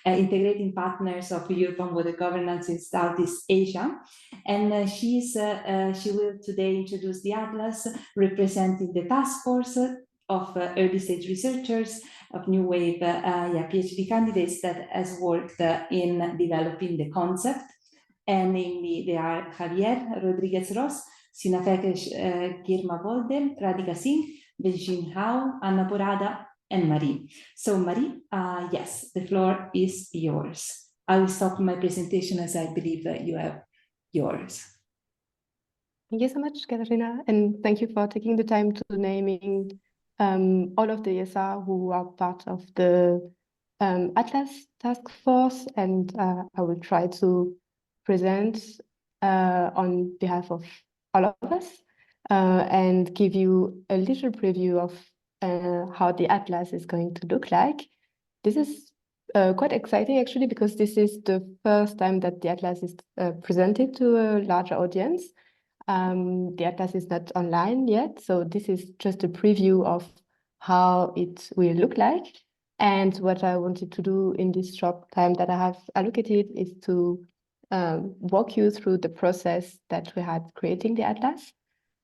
integrating partners of European water governance in Southeast Asia. And she will today introduce the atlas representing the task force of early stage researchers of NEWAVE, PhD candidates that has worked in developing the concept. And namely, they are Javier Rodriguez Ross, Sinafekesh Girma Bolde, Radhika Singh, Beijing Hao, Anna Porada, and Marie. So Marie, yes, the floor is yours. I will stop my presentation as I believe that you have yours. Thank you so much, Katarina, and thank you for taking the time to naming all of the ESR who are part of the Atlas task force, and I will try to present on behalf of all of us and give you a little preview of how the Atlas is going to look like. This is quite exciting actually, because this is the first time that the Atlas is presented to a larger audience. The Atlas is not online yet, so this is just a preview of how it will look like. And what I wanted to do in this short time that I have allocated is to walk you through the process that we had creating the Atlas.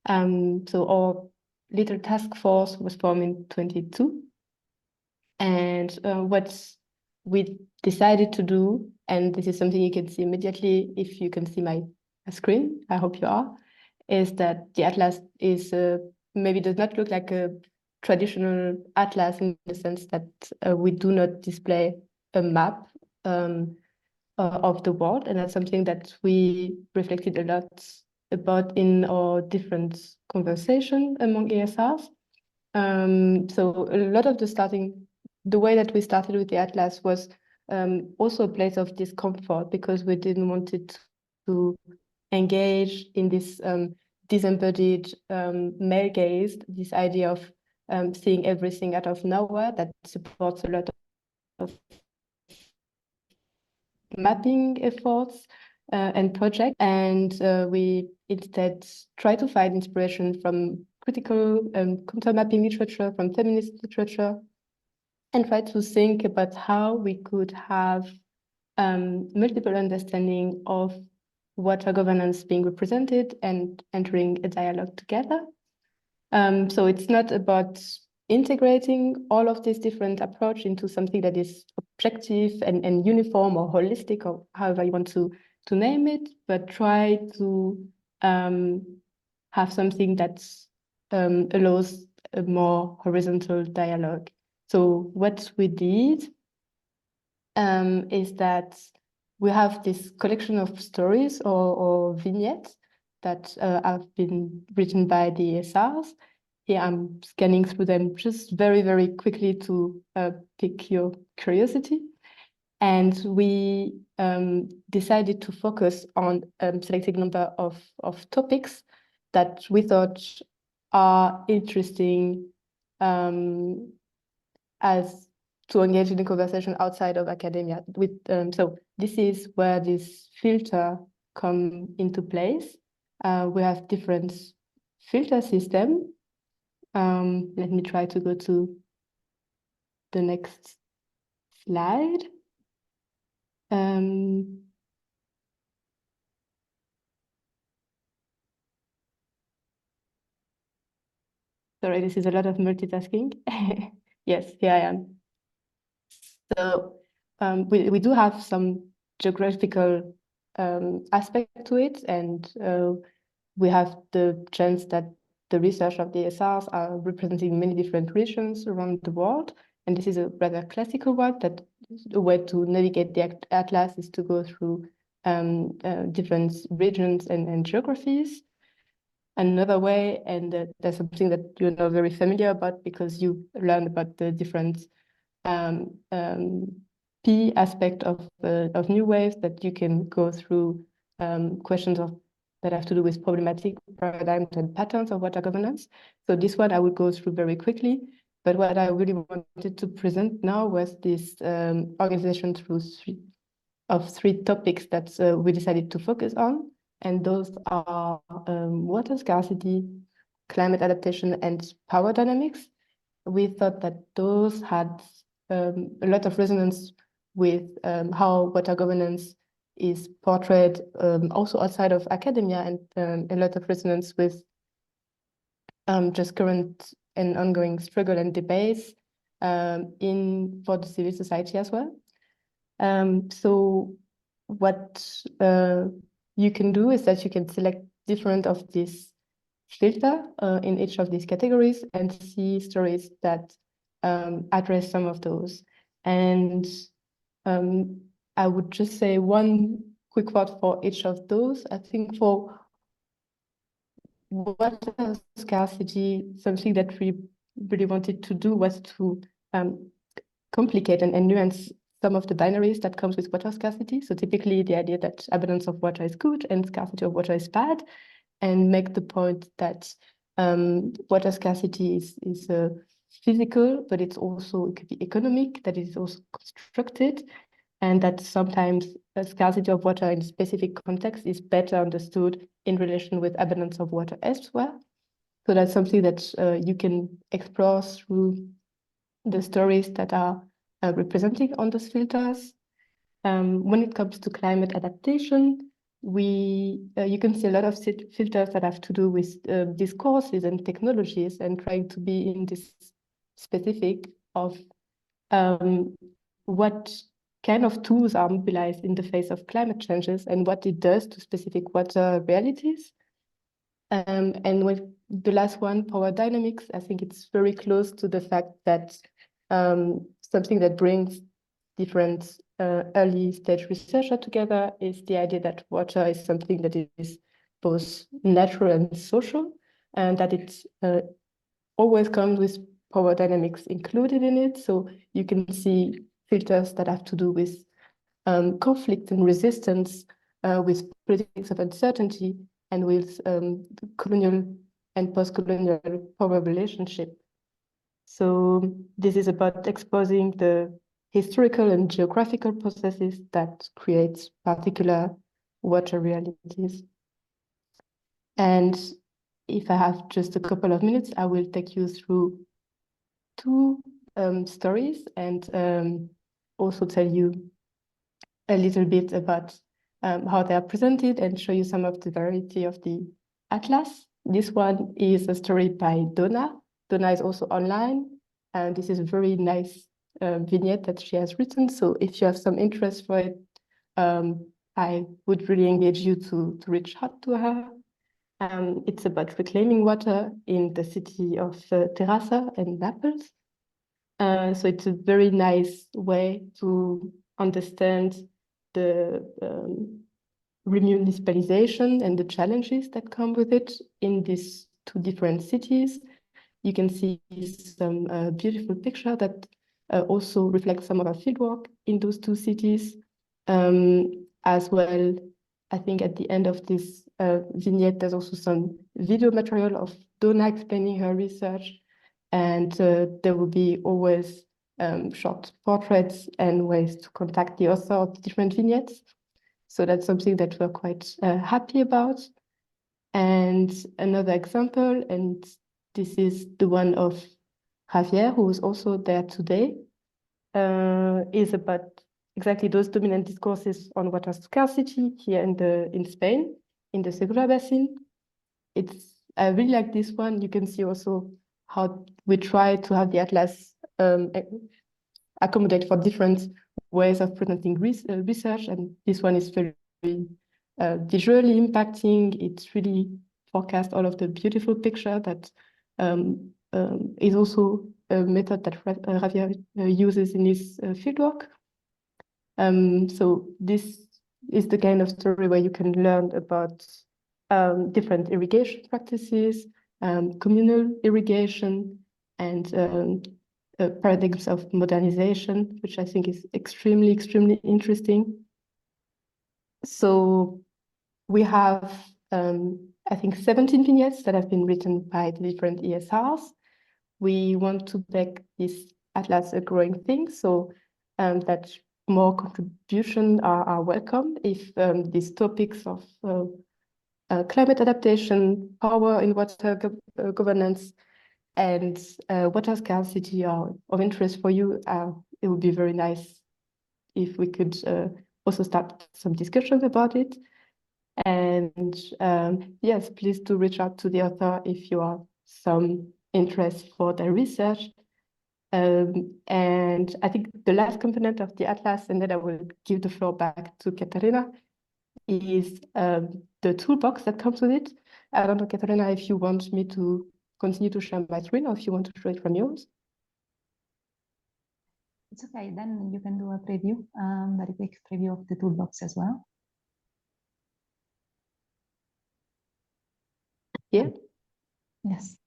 So our little task force was formed in 2022. And what we decided to do, and this is something you can see immediately if you can see my screen, I hope you are, is that the Atlas is maybe does not look like a traditional atlas in the sense that we do not display a map of the world, and that's something that we reflected a lot about in our different conversation among ESRs. So a lot of the way that we started with the Atlas was also a place of discomfort, because we didn't want it to engage in this disembodied male gaze, this idea of seeing everything out of nowhere that supports a lot of mapping efforts and projects. And we instead try to find inspiration from critical counter-mapping literature, from feminist literature, and try to think about how we could have multiple understanding of water governance being represented and entering a dialogue together. So it's not about integrating all of this different approach into something that is objective and uniform or holistic, or however you want to name it, but try to have something that allows a more horizontal dialogue. So what we did is that we have this collection of stories or vignettes that have been written by the ESRs, here I'm scanning through them just very, very quickly to pick your curiosity. And we decided to focus on selected number of topics that we thought are interesting as to engage in a conversation outside of academia. So this is where this filter come into place. We have different filter system. Let me try to go to the next slide. Sorry, this is a lot of multitasking. Yes, here I am. So we do have some geographical aspect to it, and we have the chance that the research of the ESRs are representing many different regions around the world. And this is a rather classical one, that the way to navigate the atlas is to go through different regions and geographies. Another way, and that's something that you're not very familiar about because you learned about the different P aspect of NEWAVE, that you can go through questions that have to do with problematic paradigms and patterns of water governance. So this one I will go through very quickly, but what I really wanted to present now was this organization through three topics that we decided to focus on, and those are water scarcity, climate adaptation, and power dynamics. We thought that those had a lot of resonance with how water governance is portrayed also outside of academia, and a lot of resonance with just current and ongoing struggle and debates for the civil society as well. So what you can do is that you can select different of this filter in each of these categories and see stories that address some of those. And I would just say one quick thought for each of those. I think for water scarcity, something that we really wanted to do was to complicate and nuance some of the binaries that comes with water scarcity. So typically the idea that abundance of water is good and scarcity of water is bad, and make the point that water scarcity is physical, but it could be economic, that it is also constructed, and that sometimes a scarcity of water in a specific context is better understood in relation with abundance of water elsewhere. So that's something that you can explore through the stories that are representing on those filters. When it comes to climate adaptation, you can see a lot of filters that have to do with discourses and technologies, and trying to be in this specific of what kind of tools are mobilized in the face of climate changes and what it does to specific water realities. And with the last one, power dynamics, I think it's very close to the fact that something that brings different early stage researchers together is the idea that water is something that is both natural and social, and that it always comes with power dynamics included in it. So you can see filters that have to do with conflict and resistance, with politics of uncertainty, and with colonial and post-colonial power relationship. So this is about exposing the historical and geographical processes that create particular water realities. And if I have just a couple of minutes, I will take you through two stories and also tell you a little bit about how they are presented and show you some of the variety of the atlas. This one is a story by Donna. Donna is also online, and this is a very nice vignette that she has written. So if you have some interest for it, I would really engage you to reach out to her. It's about reclaiming water in the city of Terrassa and Naples. So it's a very nice way to understand the remunicipalization and the challenges that come with it in these two different cities. you can see some beautiful picture that also reflects some of our fieldwork in those two cities. As well, I think at the end of this vignette, there's also some video material of Donna explaining her research, and there will be always short portraits and ways to contact the author of the different vignettes. So that's something that we're quite happy about. And another example, and this is the one of Javier, who is also there today, is about exactly those dominant discourses on water scarcity here in Spain, in the Segura Basin. I really like this one. You can see also how we try to have the atlas accommodate for different ways of presenting research, and this one is very visually impacting. It's really forecast all of the beautiful picture that is also a method that Javier uses in his fieldwork. So this is the kind of story where you can learn about different irrigation practices, communal irrigation, and paradigms of modernization, which I think is extremely, extremely interesting. So we have, I think, 17 vignettes that have been written by the different ESRs. We want to make this atlas a growing thing, so that more contributions are welcome if these topics of climate adaptation, power in water governance, and water scarcity are of interest for you. It would be very nice if we could also start some discussions about it. And yes, please do reach out to the author if you have some interest for their research. And I think the last component of the atlas, and then I will give the floor back to Katarina, is the toolbox that comes with it. I don't know, Katarina, if you want me to continue to share my screen or if you want to show it from yours. It's okay, then you can do a preview, very quick preview of the toolbox as well. Yeah. Yes.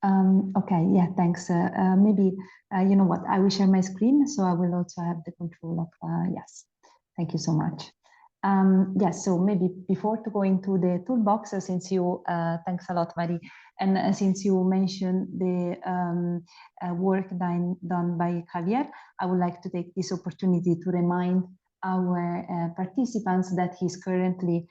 Okay, yeah, thanks. Maybe, you know what, I will share my screen, so I will also have the control of, yes, thank you so much. Yes, so maybe before to go into the toolbox, since you, thanks a lot, Marie, and since you mentioned the work done by Javier, I would like to take this opportunity to remind our participants that he's currently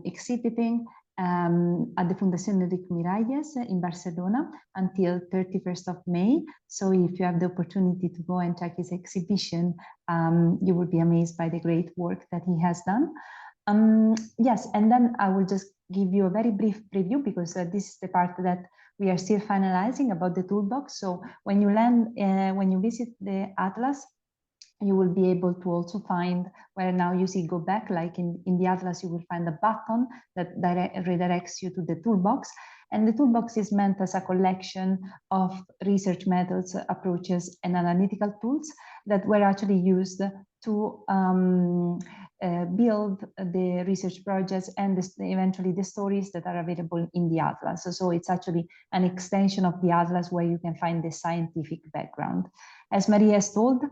exhibiting at the Fundación Enrique Miralles in Barcelona until 31st of May. So if you have the opportunity to go and check his exhibition, you will be amazed by the great work that he has done. Yes, and then I will just give you a very brief preview because this is the part that we are still finalizing about the toolbox. So when you land, when you visit the Atlas, you will be able to also find where now you see go back, like in the Atlas, you will find a button that redirects you to the toolbox. And the toolbox is meant as a collection of research methods, approaches, and analytical tools that were actually used to build the research projects and eventually the stories that are available in the Atlas. So it's actually an extension of the Atlas where you can find the scientific background. As Maria has told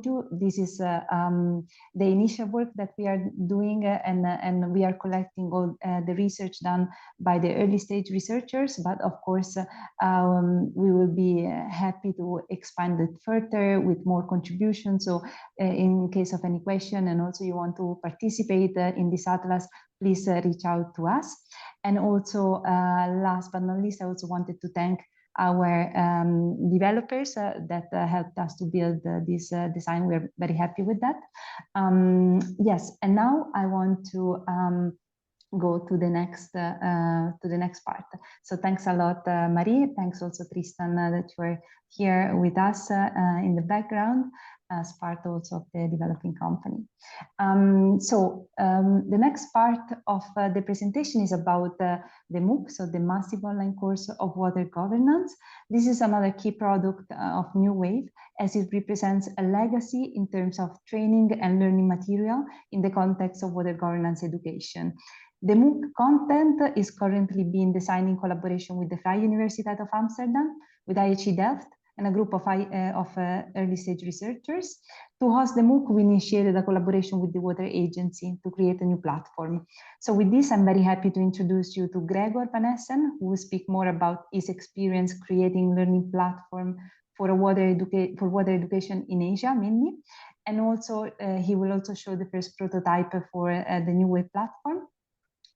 you, this is the initial work that we are doing, and we are collecting all the research done by the early stage researchers. But of course, we will be happy to expand it further with more contributions. So in case of any question, and also you want to participate in this Atlas, please reach out to us. And also, last but not least, I also wanted to thank our developers that helped us to build this design. We're very happy with that. Yes, and now I want to go to the next part. So thanks a lot, Marie. Thanks also, Tristan, that you are here with us in the background as part also of the developing company. The next part of the presentation is about the MOOC, so the Massive Online Course of Water Governance. This is another key product of NEWAVE, as it represents a legacy in terms of training and learning material in the context of water governance education. The MOOC content is currently being designed in collaboration with the Vrije Universiteit of Amsterdam, with IHE Delft, and a group of early stage researchers. To host the MOOC, we initiated a collaboration with the Water Agency to create a new platform. So with this, I'm very happy to introduce you to Gregor Van Essen, who will speak more about his experience creating learning platform for water education in Asia, mainly. And also, he will also show the first prototype for the NEWAVE platform.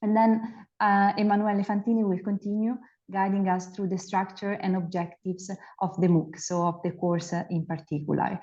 And then Emanuele Fantini will continue guiding us through the structure and objectives of the MOOC, so of the course in particular.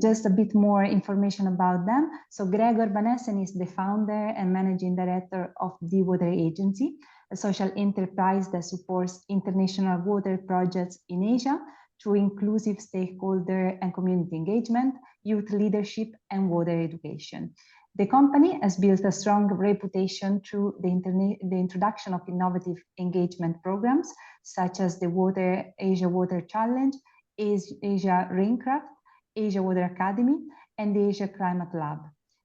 Just a bit more information about them. So Gregor Van Essen is the founder and managing director of the Water Agency, a social enterprise that supports international water projects in Asia through inclusive stakeholder and community engagement, youth leadership, and water education. The company has built a strong reputation through the introduction of innovative engagement programs, such as the Asia Water Challenge, Asia Raincraft, Asia Water Academy, and the Asia Climate Lab.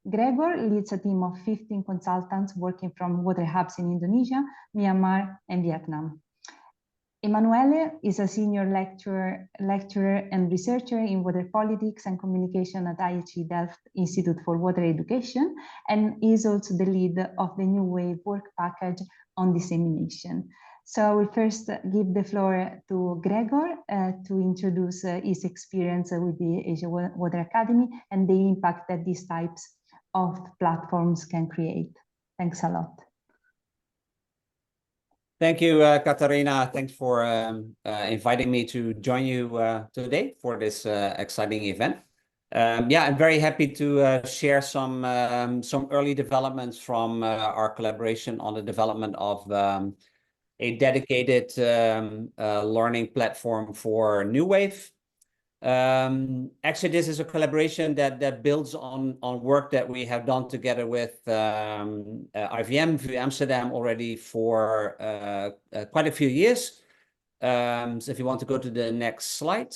Gregor leads a team of 15 consultants working from water hubs in Indonesia, Myanmar, and Vietnam. Emanuele is a senior lecturer and researcher in water politics and communication at IHE Delft Institute for Water Education, and is also the lead of the NEWAVE work package on dissemination. So I will first give the floor to Gregor to introduce his experience with the Asia Water Academy and the impact that these types of platforms can create. Thanks a lot. Thank you, Katarina. Thanks for inviting me to join you today for this exciting event. Yeah, I'm very happy to share some early developments from our collaboration on the development of a dedicated learning platform for NEWAVE. Actually, this is a collaboration that builds on work that we have done together with IVM, VU Amsterdam, already for quite a few years. So if you want to go to the next slide.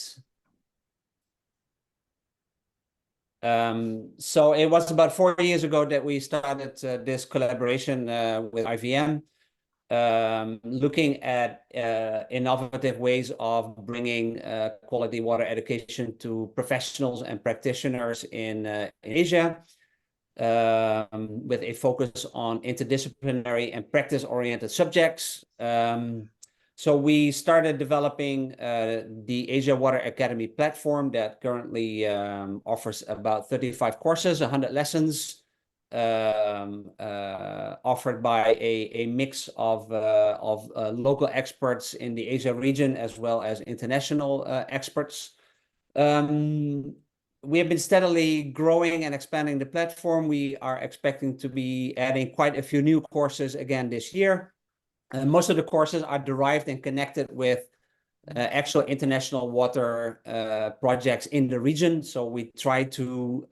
So it was about 4 years ago that we started this collaboration with IVM. Looking at innovative ways of bringing quality water education to professionals and practitioners in Asia, with a focus on interdisciplinary and practice-oriented subjects. So we started developing the Asia Water Academy platform that currently offers about 35 courses, 100 lessons, offered by a mix of local experts in the Asia region as well as international experts. We have been steadily growing and expanding the platform. We are expecting to be adding quite a few new courses again this year. Most of the courses are derived and connected with actual international water projects in the region. So we try to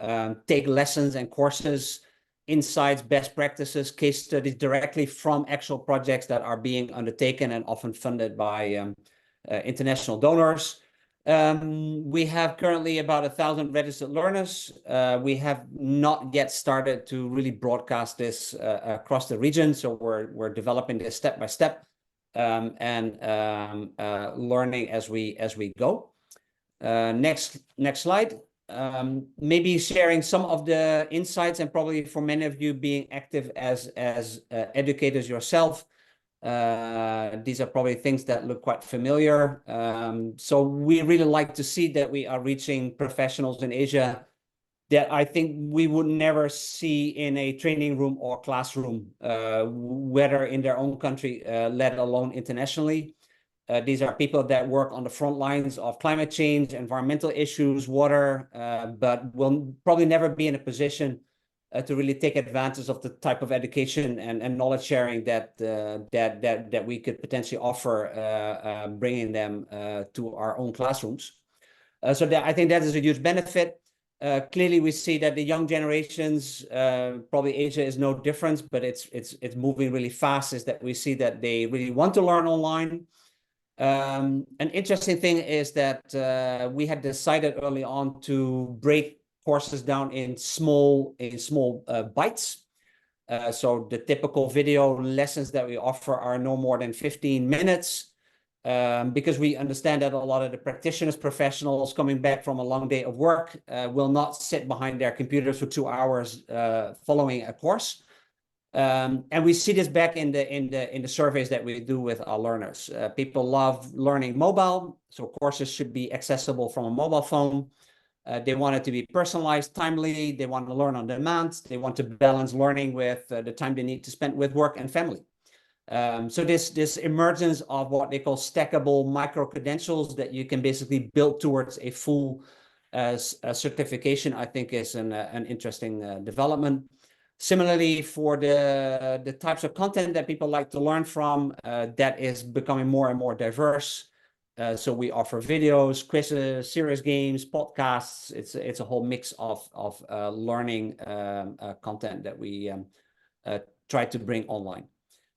take lessons and courses, insights, best practices, case studies directly from actual projects that are being undertaken and often funded by international donors. We have currently about 1,000 registered learners. We have not yet started to really broadcast this across the region, so we're developing this step by step and learning as we go. Next slide. Maybe sharing some of the insights, and probably for many of you being active as educators yourself, these are probably things that look quite familiar. So we really like to see that we are reaching professionals in Asia that I think we would never see in a training room or classroom, whether in their own country, let alone internationally. These are people that work on the front lines of climate change, environmental issues, water, but will probably never be in a position to really take advantage of the type of education and knowledge sharing that we could potentially offer, bringing them to our own classrooms. So I think that is a huge benefit. Clearly, we see that the young generations, probably Asia is no different, but it's moving really fast. Is that we see that they really want to learn online. An interesting thing is that we had decided early on to break courses down in small bites. So the typical video lessons that we offer are no more than 15 minutes. Because we understand that a lot of the practitioners, professionals coming back from a long day of work will not sit behind their computers for 2 hours following a course. And we see this back in the surveys that we do with our learners. People love learning mobile, so courses should be accessible from a mobile phone. They want it to be personalized, timely. They want to learn on demand. They want to balance learning with the time they need to spend with work and family. So this emergence of what they call stackable micro credentials that you can basically build towards a full certification, I think is an interesting development. Similarly, for the types of content that people like to learn from, that is becoming more and more diverse. So we offer videos, quizzes, serious games, podcasts. It's a whole mix of learning content that we try to bring online.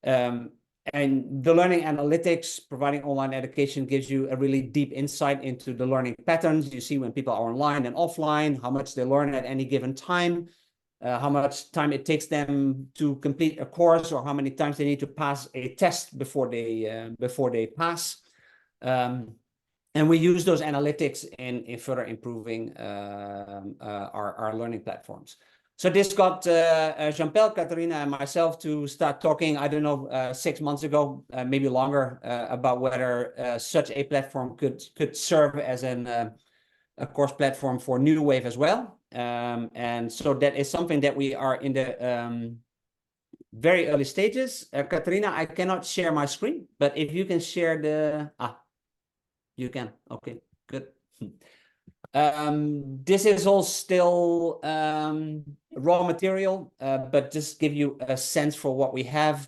And the learning analytics, providing online education, gives you a really deep insight into the learning patterns. You see when people are online and offline, how much they learn at any given time, how much time it takes them to complete a course, or how many times they need to pass a test before they pass. And we use those analytics in further improving our learning platforms. So this got Jean-Paul, Katerina, and myself to start talking, I don't know, 6 months ago, maybe longer, about whether such a platform could serve as a course platform for NEWAVE as well. And so that is something that we are in the very early stages. Katerina, I cannot share my screen, but if you can share the... you can. Okay, good. This is all still raw material, but just give you a sense for what we have.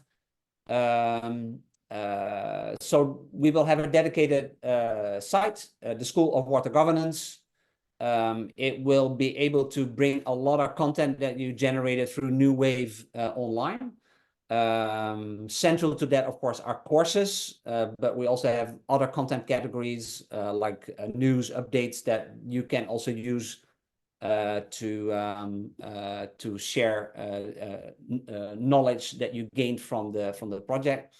So we will have a dedicated site, the School of Water Governance. It will be able to bring a lot of content that you generated through NEWAVE online. Central to that, of course, are courses, but we also have other content categories like news updates that you can also use to share knowledge that you gained from the project.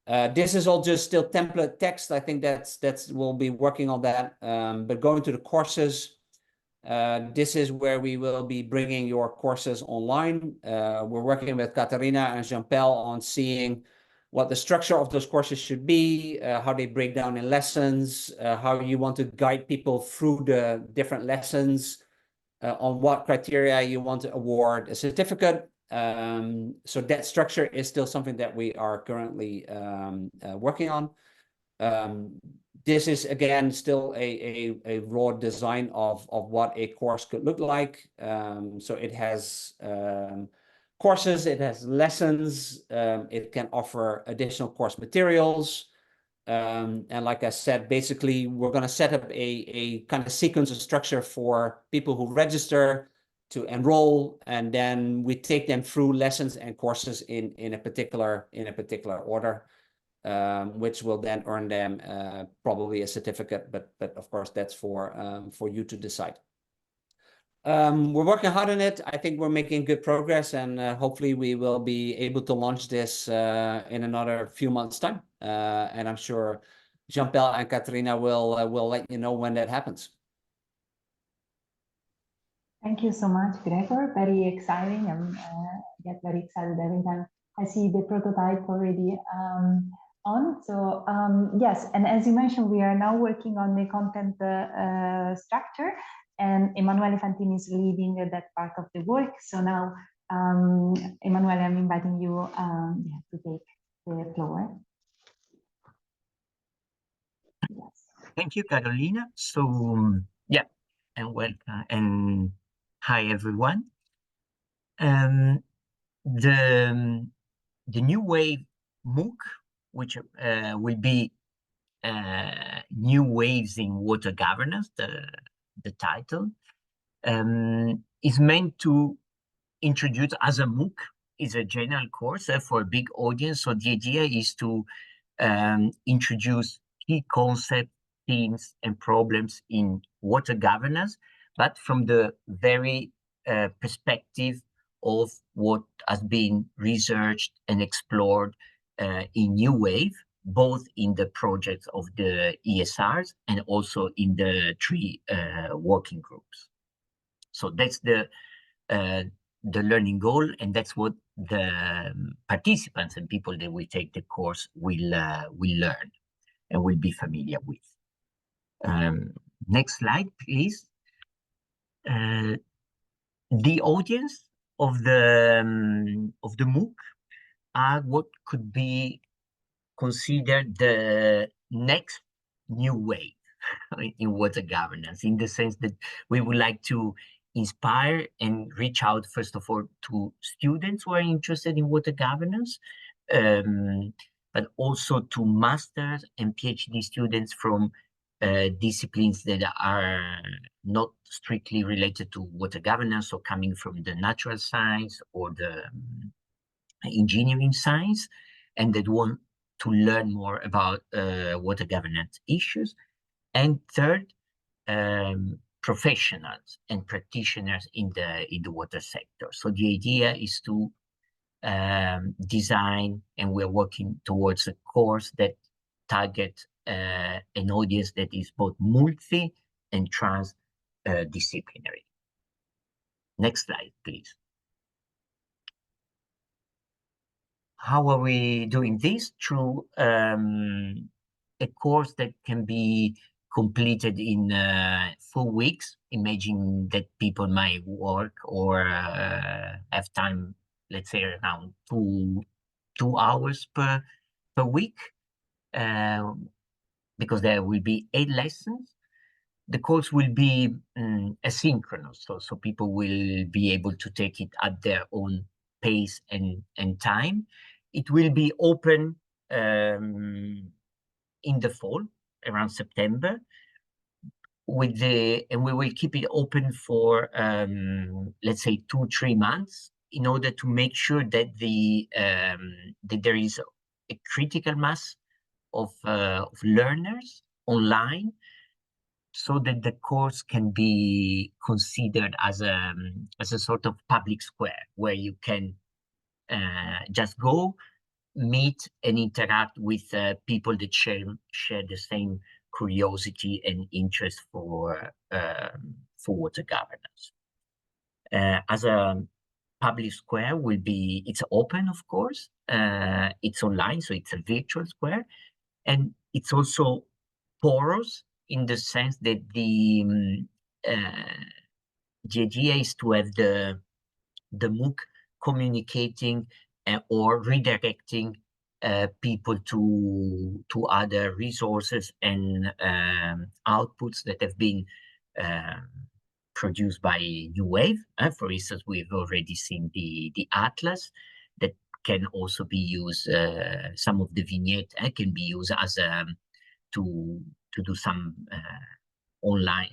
This is all just still template text. I think that's we'll be working on that. But going to the courses, this is where we will be bringing your courses online. We're working with Katerina and Jean-Paul on seeing what the structure of those courses should be, how they break down in lessons, how you want to guide people through the different lessons, on what criteria you want to award a certificate. So that structure is still something that we are currently working on. This is, again, still a raw design of what a course could look like. So it has courses, it has lessons, it can offer additional course materials. And like I said, basically, we're going to set up a kind of sequence of structure for people who register to enroll, and then we take them through lessons and courses in a particular order. Which will then earn them probably a certificate, but of course that's for you to decide. We're working hard on it. I think we're making good progress, and hopefully we will be able to launch this in another few months' time. And I'm sure Jean-Paul and Katerina will let you know when that happens. Thank you so much, Gregor. Very exciting. I get very excited every time I see the prototype already on. So yes, and as you mentioned, we are now working on the content structure, and Emanuele Fantini is leading that part of the work. So now, Emanuele, I'm inviting you to take the floor. Yes. Thank you, Carolina. So yeah, and welcome, and hi everyone. The NEWAVE MOOC, which will be New Waves in Water Governance, the title, is meant to introduce as a MOOC, is a general course for a big audience. So the idea is to introduce key concepts, themes, and problems in water governance, but from the very perspective of what has been researched and explored in NEWAVE, both in the projects of the ESRs and also in the 3 working groups. So that's the learning goal, and that's what the participants and people that will take the course will learn and will be familiar with. Next slide, please. The audience of the MOOC are what could be considered the next new wave in water governance, in the sense that we would like to inspire and reach out, first of all, to students who are interested in water governance, but also to masters and PhD students from disciplines that are not strictly related to water governance, or coming from the natural science or the engineering science, and that want to learn more about water governance issues. And third, professionals and practitioners in the water sector. So the idea is to design, and we're working towards a course that target an audience that is both multi and transdisciplinary. Next slide, please. How are we doing this? Through a course that can be completed in 4 weeks. Imagine that people might work or have time, let's say around two hours per week, because there will be 8 lessons. The course will be asynchronous, so people will be able to take it at their own pace and time. It will be open in the fall, around September, and we will keep it open for let's say 2-3 months, in order to make sure that that there is a critical mass of learners online, so that the course can be considered as a sort of public square, where you can just go, meet and interact with people that share the same curiosity and interest for water governance. As a public square it's open, of course. It's online, so it's a virtual square, and it's also porous, in the sense that the idea is to have the MOOC communicating or redirecting people to other resources and outputs that have been produced by NEWAVE. For instance, we've already seen the atlas that can also be used. Some of the vignettes can be used as to do some online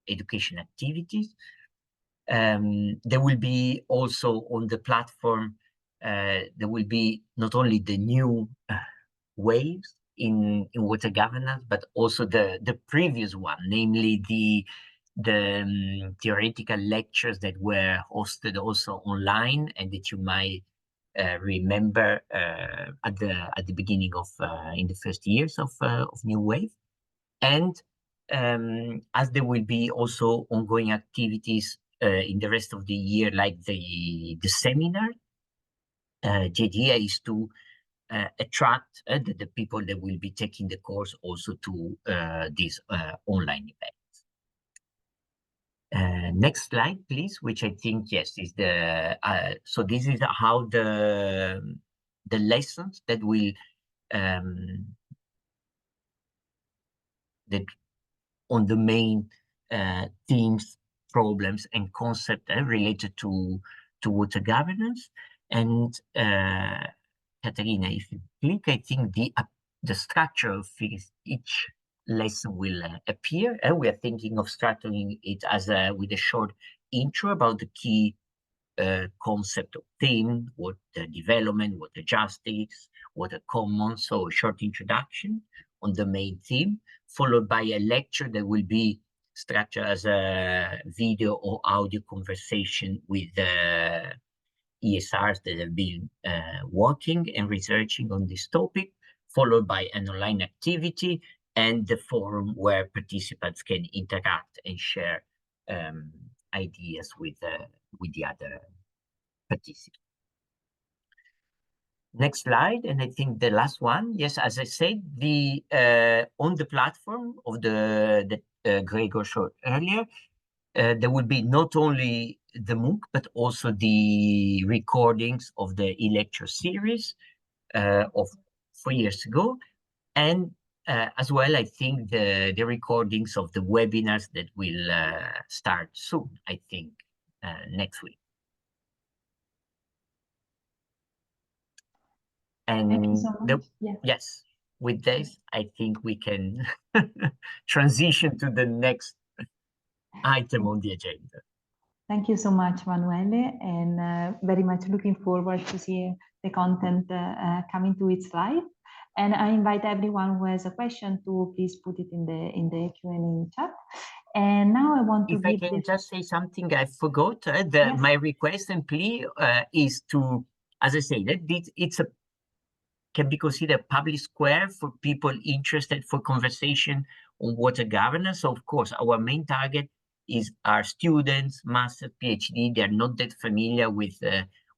education activities. There will be also on the platform, there will be not only the new waves in water governance, but also the previous one, namely the theoretical lectures that were hosted also online, and that you might remember at the beginning of in the first years of NEWAVE. And as there will be also ongoing activities in the rest of the year, like the seminar, the idea is to attract the people that will be taking the course also to these online events. Next slide, please, which I think, yes, is the, so this is how the lessons that will, that on the main themes, problems and concepts related to water governance. And Caterina, if you click, I think the structure of each lesson will appear. We are thinking of structuring it as with a short intro about the key concept of theme, water development, water justice, water commons. So a short introduction on the main theme, followed by a lecture that will be structure as a video or audio conversation with ESRs that have been working and researching on this topic, followed by an online activity and the forum where participants can interact and share ideas with the other participants. Next slide, and I think the last one. Yes, as I said, the on the platform of the Gregor showed earlier, there will be not only the MOOC, but also the recordings of the e-lecture series of 4 years ago. And as well, I think the recordings of the webinars that will start soon, I think next week. And Thank you so much. yes, with this, I think we can transition to the next item on the agenda. Thank you so much, Manuele, and very much looking forward to see the content coming to its life. And I invite everyone who has a question to please put it in the Q&A chat. And now I want to If I can just say something I forgot, Yes. my request and plea is to, as I say, that it's a can be considered a public square for people interested for conversation on water governance. So of course, our main target is our students, master, PhD. They're not that familiar with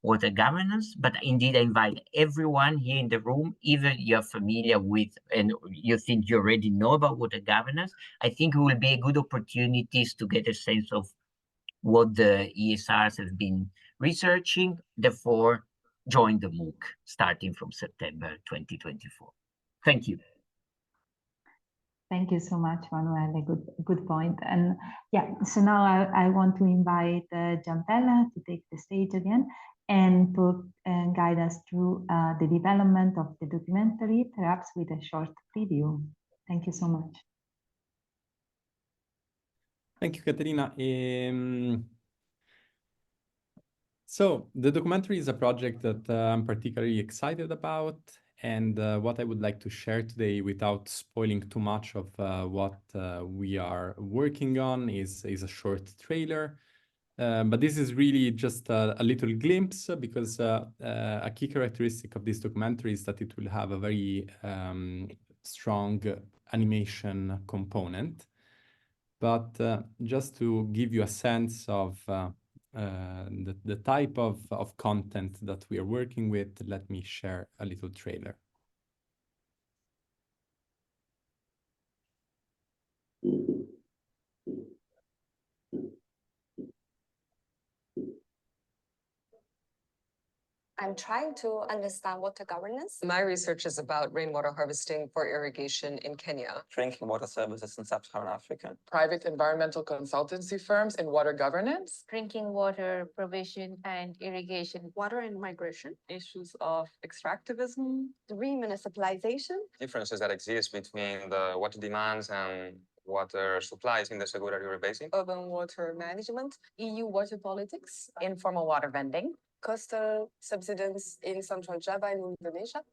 water governance, but indeed I invite everyone here in the room, even you're familiar with and you think you already know about water governance, I think it will be a good opportunities to get a sense of what the ESRs have been researching, therefore join the MOOC starting from September 2024. Thank you. Thank you so much, Manuele. Good point. And yeah, so now I want to invite Gianbella to take the stage again and to guide us through the development of the documentary, perhaps with a short preview. Thank you so much. Thank you, Caterina. So the documentary is a project that I'm particularly excited about, and what I would like to share today without spoiling too much of what we are working on is a short trailer. But this is really just a little glimpse because a key characteristic of this documentary is that it will have a very strong animation component. But just to give you a sense of the type of content that we are working with, let me share a little trailer. I'm trying to understand water governance. My research is about rainwater harvesting for irrigation in Kenya. Drinking water services in sub-Saharan Africa. Private environmental consultancy firms in water governance. Drinking water provision and irrigation. Water and migration. Issues of extractivism. Remunicipalization. Differences that exist between the water demands and water supplies in the Segura River Basin. Urban water management. EU water politics. Informal water vending. Coastal subsidence in Central Java and Indonesia.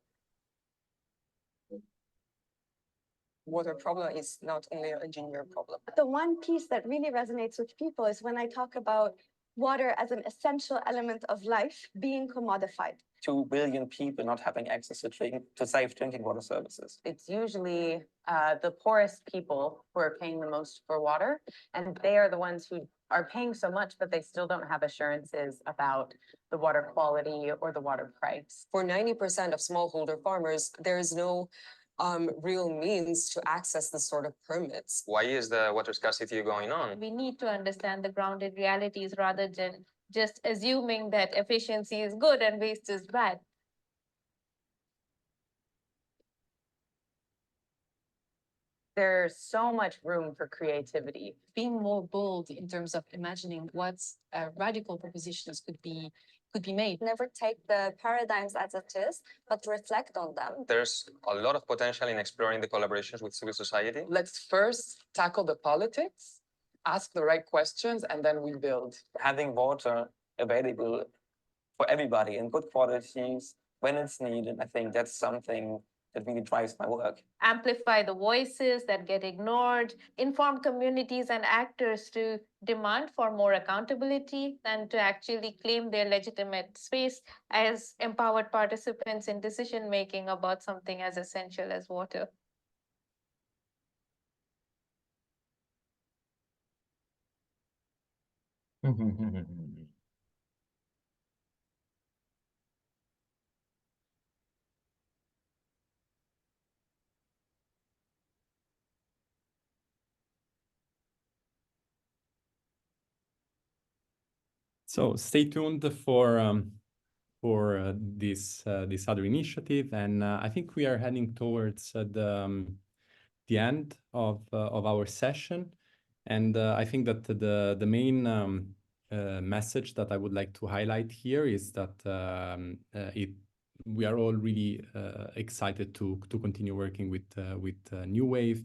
Water problem is not only an engineer problem. The one piece that really resonates with people is when I talk about water as an essential element of life being commodified. 2 billion people not having access to safe drinking water services. It's usually the poorest people who are paying the most for water, and they are the ones who are paying so much, but they still don't have assurances about the water quality or the water price. For 90% of smallholder farmers, there is no real means to access this sort of permits. Why is the water scarcity going on? We need to understand the grounded realities rather than just assuming that efficiency is good and waste is bad. There's so much room for creativity. Being more bold in terms of imagining what radical propositions could be made. Never take the paradigms as it is, but reflect on them. There's a lot of potential in exploring the collaborations with civil society. Let's first tackle the politics, ask the right questions, and then we build. Having water available for everybody in good qualities when it's needed, I think that's something that really drives my work. Amplify the voices that get ignored, inform communities and actors to demand for more accountability and to actually claim their legitimate space as empowered participants in decision-making about something as essential as water. So stay tuned for this other initiative, and I think we are heading towards the end of our session, and I think that the main message that I would like to highlight here is that we are all really excited to continue working with NEWAVE,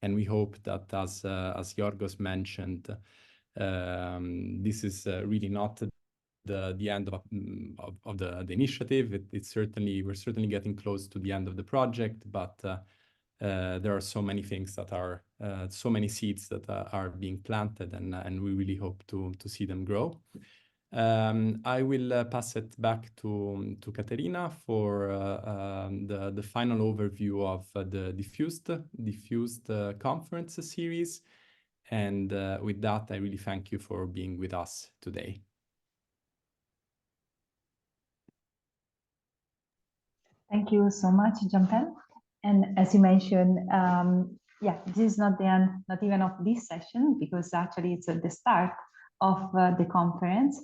and we hope that as Yorgos mentioned, this is really not the end of the initiative. We're certainly getting close to the end of the project, but there are so many things that are so many seeds that are being planted, and we really hope to see them grow. I will pass it back to Caterina for the final overview of the Diffused conference series. And with that, I really thank you for being with us today. Thank you so much, Jean-Paul. And as you mentioned, yeah, this is not the end, not even of this session, because actually it's at the start of the conference.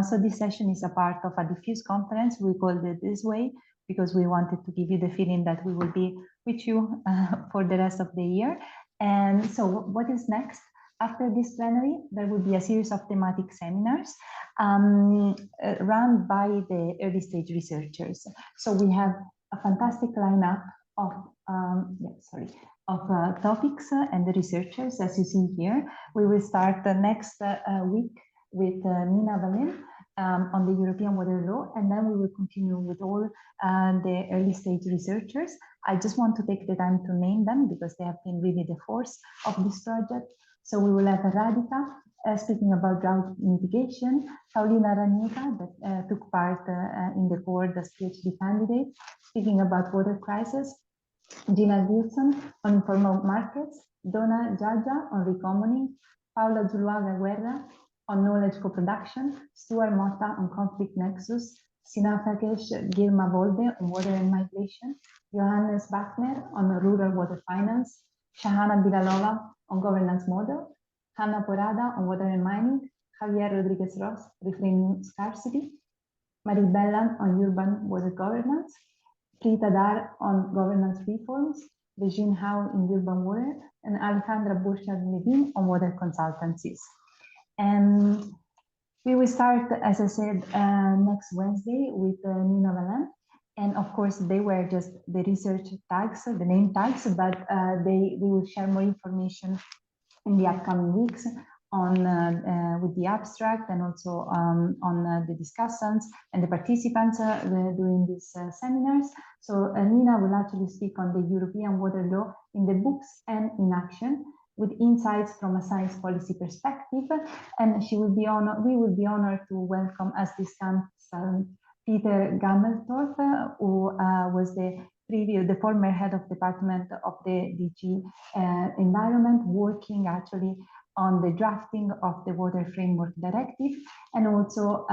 So this session is a part of a Diffused conference. We called it this way because we wanted to give you the feeling that we will be with you for the rest of the year. And so what is next? After this plenary, there will be a series of thematic seminars run by the early stage researchers. So we have a fantastic lineup of topics and the researchers, as you see here. We will start next week with Nina Valin on the European water law, and then we will continue with all the early stage researchers. I just want to take the time to name them because they have been really the force of this project. So we will have Radhika speaking about drought mitigation, Paulina Ranieta that took part in the cohort as PhD candidate, speaking about water crisis, Gina Wilson on informal markets, Donna Jaja on recommoning, Paula Zuluaga Guerra on knowledge co-production, Stuart Motta on conflict nexus, Sinafakesh Girma Volde on water and migration, Johannes Bachner on rural water finance, Shahana Bilalova on governance model, Hannah Porada on water and mining, Javier Rodriguez Ross, reframing scarcity, Marie Bellan on urban water governance, Rita Dar on governance reforms, Regine Howe in urban water, and Alejandra Burchard-Levin on water consultancies. And we will start, as I said, next Wednesday with Nina Valin. And of course, they were just the research tags, the name tags, but we will share more information in the upcoming weeks on with the abstract and also on the discussants and the participants during these seminars. So Nina will actually speak on the European water law in the books and in action, with insights from a science policy perspective. And we will be honored to welcome as discussants Peter Gammeltorp, who was the former head of department of the DG Environment, working actually on the drafting of the Water Framework Directive. And also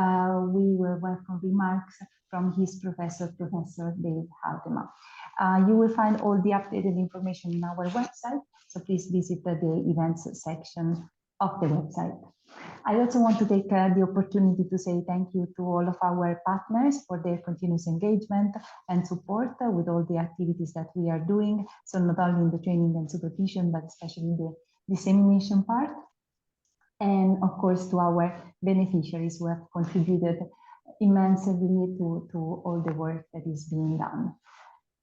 we will welcome remarks from his professor, Professor David Haltema. You will find all the updated information on our website, so please visit the events section of the website. I also want to take the opportunity to say thank you to all of our partners for their continuous engagement and support with all the activities that we are doing. So not only in the training and supervision, but especially the dissemination part. And of course, to our beneficiaries who have contributed immensely to all the work that is being done.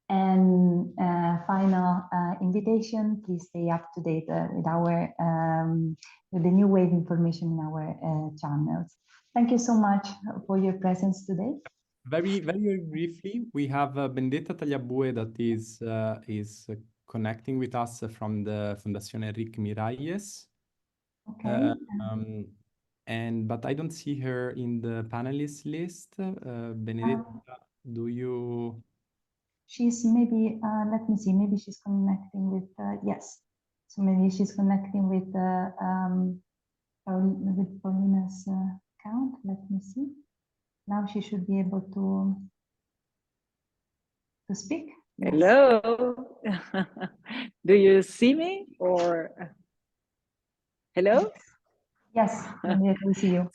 And final invitation, please stay up to date with our with the NEWAVE information in our channels. Thank you so much for your presence today. Very briefly, we have Benedetta Tagliabue that is connecting with us from the Fundación Enrique Miralles. Okay. But I don't see her in the panelist list. Benedetta, do you? She's maybe, let me see, maybe she's connecting with, yes. So maybe she's connecting with Paulina's account. Let me see. Now she should be able to speak. Yes. Hello. Do you see me or? Hello? Yes, we see you.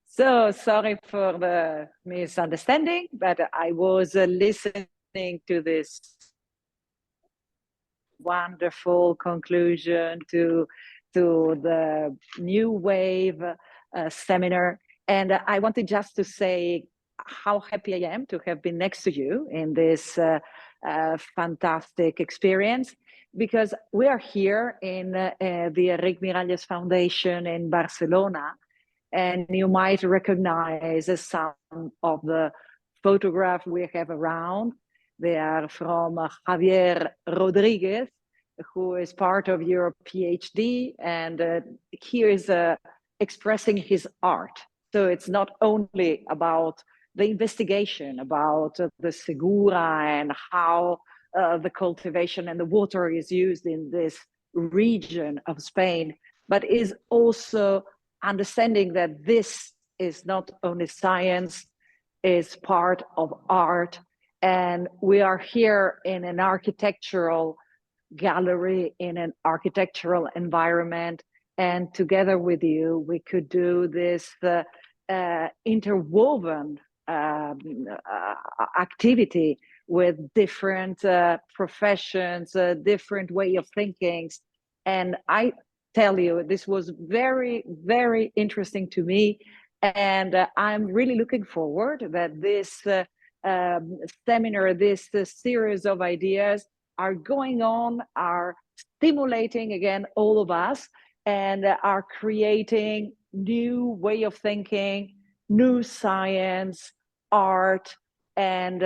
So sorry for the misunderstanding, but I was listening to this wonderful conclusion to the New Wave seminar. And I wanted just to say how happy I am to have been next to you in this fantastic experience, because we are here in the Enrique Miralles Foundation in Barcelona, and you might recognize some of the photographs we have around. They are from Javier Rodriguez, who is part of your PhD, and here is expressing his art. So it's not only about the investigation about the Segura and how the cultivation and the water is used in this region of Spain, but is also understanding that this is not only science, is part of art. And we are here in an architectural gallery, in an architectural environment. And together with you, we could do this interwoven activity with different professions, different way of thinking. And I tell you, this was very, very interesting to me. And I'm really looking forward that this seminar, this series of ideas are going on, are stimulating again all of us, and are creating new way of thinking, new science, art, and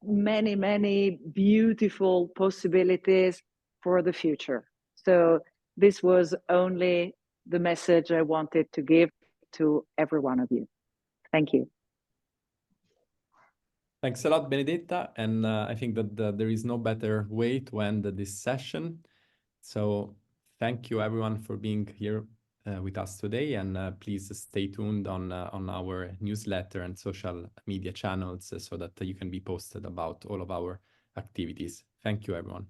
many, many beautiful possibilities for the future. So this was only the message I wanted to give to every one of you. Thank you. Thanks a lot, Benedetta. And I think that there is no better way to end this session. So thank you, everyone, for being here with us today. And please stay tuned on our newsletter and social media channels so that you can be posted about all of our activities. Thank you, everyone.